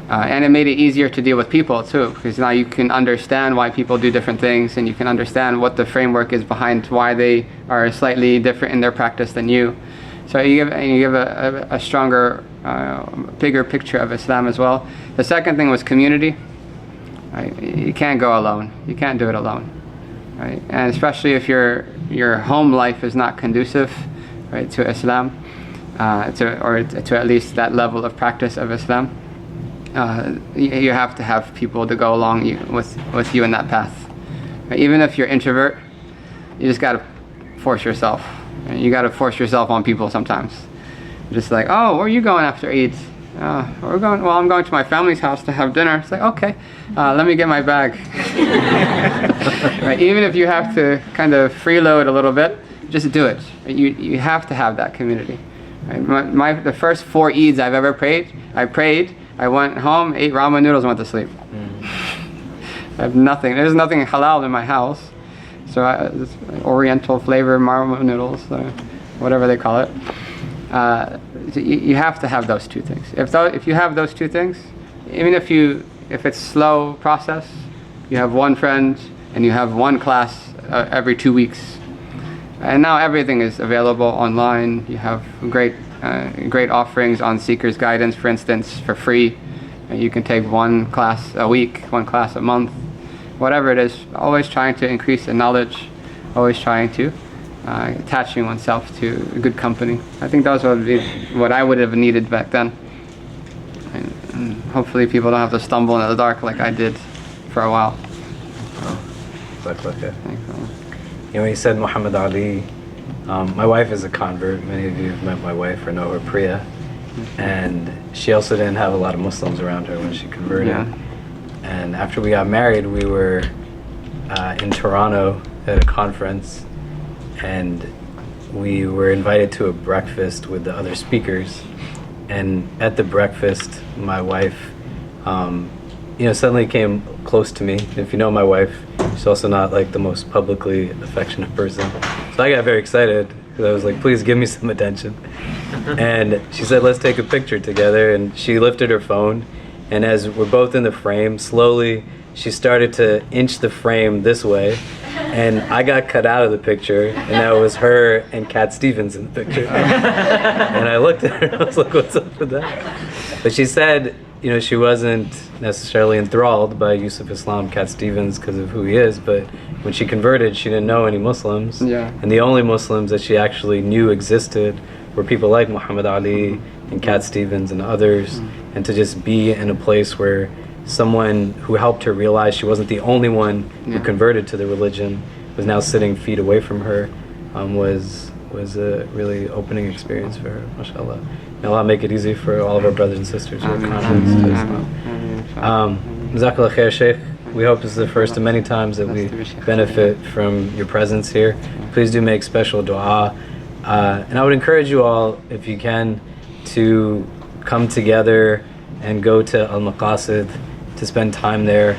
And it made it easier to deal with people too, because now you can understand why people do different things, and you can understand what the framework is behind why they are slightly different in their practice than you. So you give a stronger, bigger picture of Islam as well. The second thing was community. Right? You can't go alone. You can't do it alone. Right? And especially if your home life is not conducive, right, to Islam, to at least that level of practice of Islam. You have to have people to go along with you in that path. Right? Even if you're introvert, you just got to force yourself. Right? You got to force yourself on people sometimes. Just like, oh, where are you going after Eid? I'm going to my family's house to have dinner. It's like, okay, let me get my bag. Right? Even if you have to kind of freeload a little bit, just do it. You have to have that community. Right? The first 4 Eids I've ever prayed, I went home, ate ramen noodles, and went to sleep. I have nothing. There's nothing halal in my house. So Oriental flavor ramen noodles, whatever they call it. So you have to have those two things. If you have those two things, even if it's slow process, you have one friend and you have one class every 2 weeks. And now everything is available online. You have great offerings on SeekersGuidance, for instance, for free. You can take one class a week, one class a month, whatever it is. Always trying to increase in knowledge, always trying to attaching oneself to a good company. I think that was what I would have needed back then. And hopefully people don't have to stumble in the dark like I did for a while. When you said Muhammad Ali, my wife is a convert. Many of you have met my wife or know her, Priya. And she also didn't have a lot of Muslims around her when she converted. Yeah. And after we got married, we were in Toronto at a conference, and we were invited to a breakfast with the other speakers. And at the breakfast, my wife, suddenly came close to me. If you know my wife, she's also not like the most publicly affectionate person. So I got very excited because I was like, please give me some attention. And she said, let's take a picture together. And she lifted her phone. And as we're both in the frame, slowly, she started to inch the frame this way, and I got cut out of the picture, and that was her and Cat Stevens in the picture. And I looked at her and I was like, what's up with that? But she said, you know, she wasn't necessarily enthralled by Yusuf Islam, Cat Stevens, because of who he is, but when she converted, she didn't know any Muslims. Yeah. And the only Muslims that she actually knew existed were people like Muhammad Ali and Cat Stevens and others. And to just be in a place where someone who helped her realize she wasn't the only one who converted to the religion was now sitting feet away from her was a really opening experience for her, mashallah. May Allah make it easy for all of our brothers and sisters who are converts to Islam. Jazakallah khair, Shaykh. We hope this is the first of many times that we benefit from your presence here. Please do make special dua. And I would encourage you all, if you can, to come together and go to Al-Maqasid, to spend time there.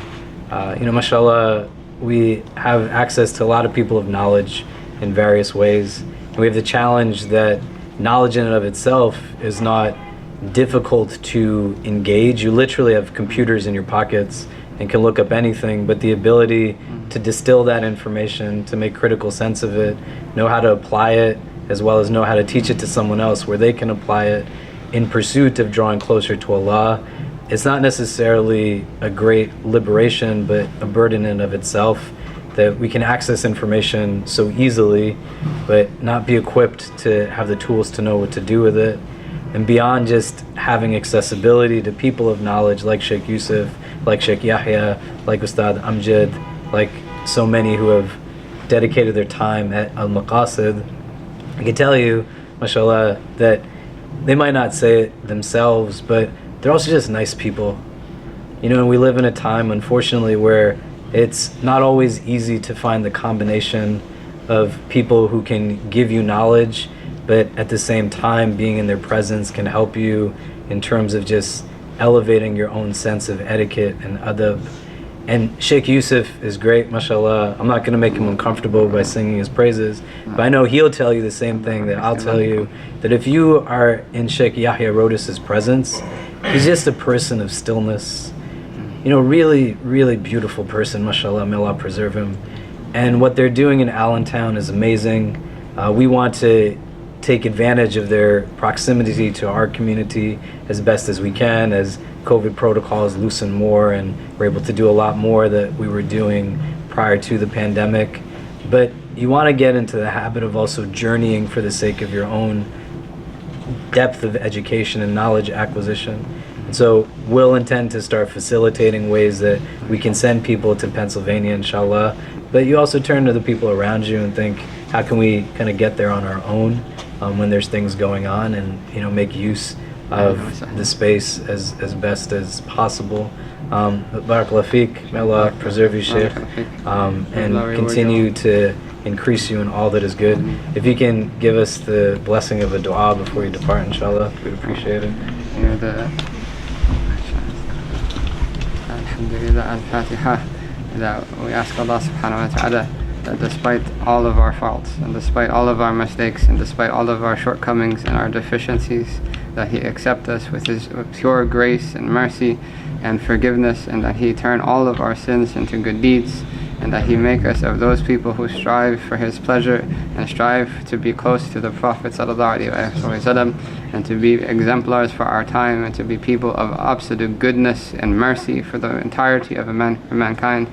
You know, mashallah, we have access to a lot of people of knowledge in various ways. And we have the challenge that knowledge in and of itself is not difficult to engage. You literally have computers in your pockets and can look up anything, but the ability to distill that information, to make critical sense of it, know how to apply it, as well as know how to teach it to someone else where they can apply it in pursuit of drawing closer to Allah. It's not necessarily a great liberation, but a burden in and of itself, that we can access information so easily, but not be equipped to have the tools to know what to do with it. And beyond just having accessibility to people of knowledge like Shaykh Yusuf, like Shaykh Yahya, like Ustadh Amjad, like so many who have dedicated their time at Al-Maqasid, I can tell you, mashallah, that they might not say it themselves, but they're also just nice people. You know, we live in a time, unfortunately, where it's not always easy to find the combination of people who can give you knowledge, but at the same time, being in their presence can help you in terms of just elevating your own sense of etiquette and adab. And Shaykh Yusuf is great, mashallah. I'm not going to make him uncomfortable by singing his praises, but I know he'll tell you the same thing that I'll tell you, that if you are in Shaykh Yahya Rodis's presence, he's just a person of stillness. You know, really, really beautiful person, mashallah, may Allah preserve him. And what they're doing in Allentown is amazing. We want to take advantage of their proximity to our community as best as we can, as COVID protocols loosen more and we're able to do a lot more that we were doing prior to the pandemic. But you want to get into the habit of also journeying for the sake of your own depth of education and knowledge acquisition. And so we'll intend to start facilitating ways that we can send people to Pennsylvania, inshallah. But you also turn to the people around you and think, how can we kind of get there on our own when there's things going on, and, you know, make use of the space as best as possible. Barakallah feek, may Allah preserve you, Shaykh, and continue to increase you in all that is good. If you can give us the blessing of a dua before you depart, inshallah, we'd appreciate it. Alhamdulillah, al-Fatiha. That we ask Allah subhanahu wa ta'ala that despite all of our faults and despite all of our mistakes and despite all of our shortcomings and our deficiencies, that He accept us with His pure grace and mercy and forgiveness, and that He turn all of our sins into good deeds, and that He make us of those people who strive for His pleasure and strive to be close to the Prophet ﷺ, and to be exemplars for our time, and to be people of absolute goodness and mercy for the entirety of mankind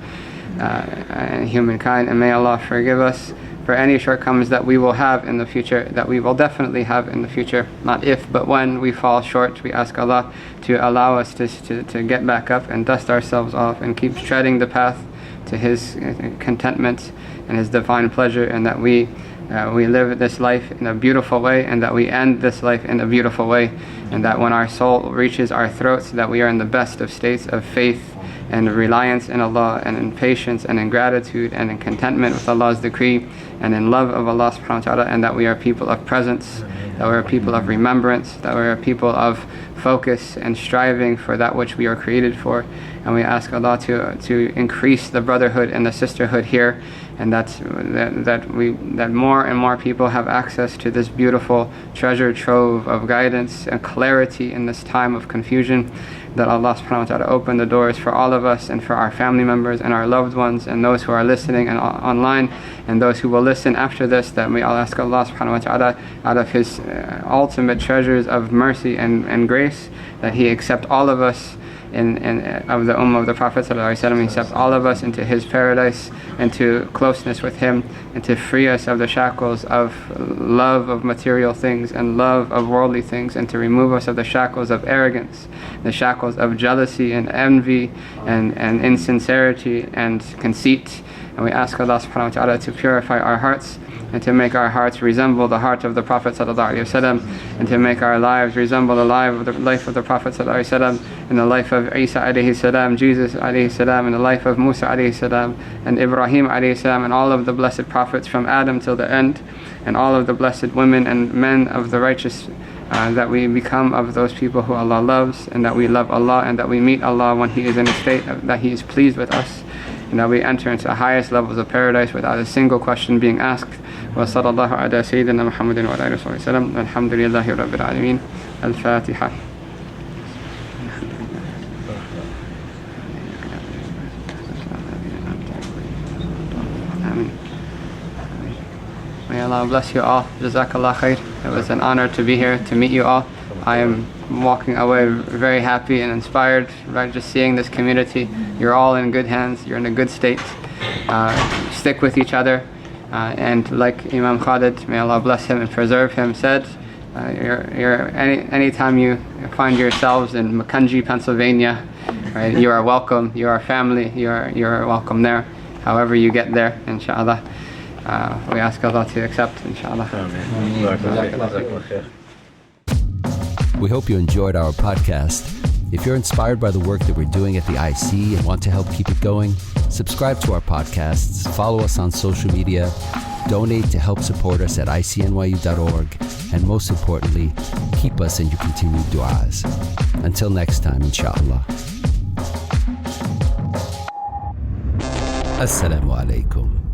and humankind. And may Allah forgive us for any shortcomings that we will have in the future, that we will definitely have in the future, not if, but when we fall short. We ask Allah to allow us to get back up and dust ourselves off and keep treading the path to His contentment and His divine pleasure, and that we live this life in a beautiful way, and that we end this life in a beautiful way, and that when our soul reaches our throats, that we are in the best of states of faith and reliance in Allah, and in patience and in gratitude and in contentment with Allah's decree and in love of Allah subhanahu wa ta'ala, and that we are people of presence, that we are people of remembrance, that we are people of focus and striving for that which we are created for. And we ask Allah to increase the brotherhood and the sisterhood here, and that more and more people have access to this beautiful treasure trove of guidance and clarity in this time of confusion, that Allah subhanahu wa ta'ala open the doors for all of us and for our family members and our loved ones and those who are listening and online and those who will listen after this, that we all ask Allah subhanahu wa ta'ala out of His ultimate treasures of mercy and grace, that He accept all of us of the ummah of the Prophet ﷺ, He accept all of us into His paradise, into closeness with Him, and to free us of the shackles of love of material things and love of worldly things, and to remove us of the shackles of arrogance, the shackles of jealousy and envy and insincerity and conceit. And we ask Allah subhanahu wa ta'ala to purify our hearts and to make our hearts resemble the heart of the Prophet ﷺ, and to make our lives resemble the life of the Prophet ﷺ, and the life of Isa alayhi salam, Jesus alayhi salam, and the life of Musa alayhi salam, and Ibrahim alayhi salam, and all of the blessed prophets from Adam till the end, and all of the blessed women and men of the righteous, that we become of those people who Allah loves, and that we love Allah, and that we meet Allah when He is in a state that He is pleased with us, and that we enter into the highest levels of paradise without a single question being asked. وصلى الله على سيدنا محمد وعلى آله وصحبه وسلم. الحمد لله رب العالمين. الفاتحة. May Allah bless you all. Jazakallah khair. It was an honor to be here to meet you all. I am walking away very happy and inspired by just seeing this community. You're all in good hands. You're in a good state. Stick with each other. And like Imam Khalid, may Allah bless him and preserve him, said, anytime you find yourselves in Macungie, Pennsylvania, right, you are welcome. You are family. You are welcome there. However you get there, inshallah. We ask Allah to accept, inshallah. We hope you enjoyed our podcast. If you're inspired by the work that we're doing at the IC and want to help keep it going, subscribe to our podcasts, follow us on social media, donate to help support us at icnyu.org, and most importantly, keep us in your continued du'as. Until next time, inshallah. Assalamu alaikum.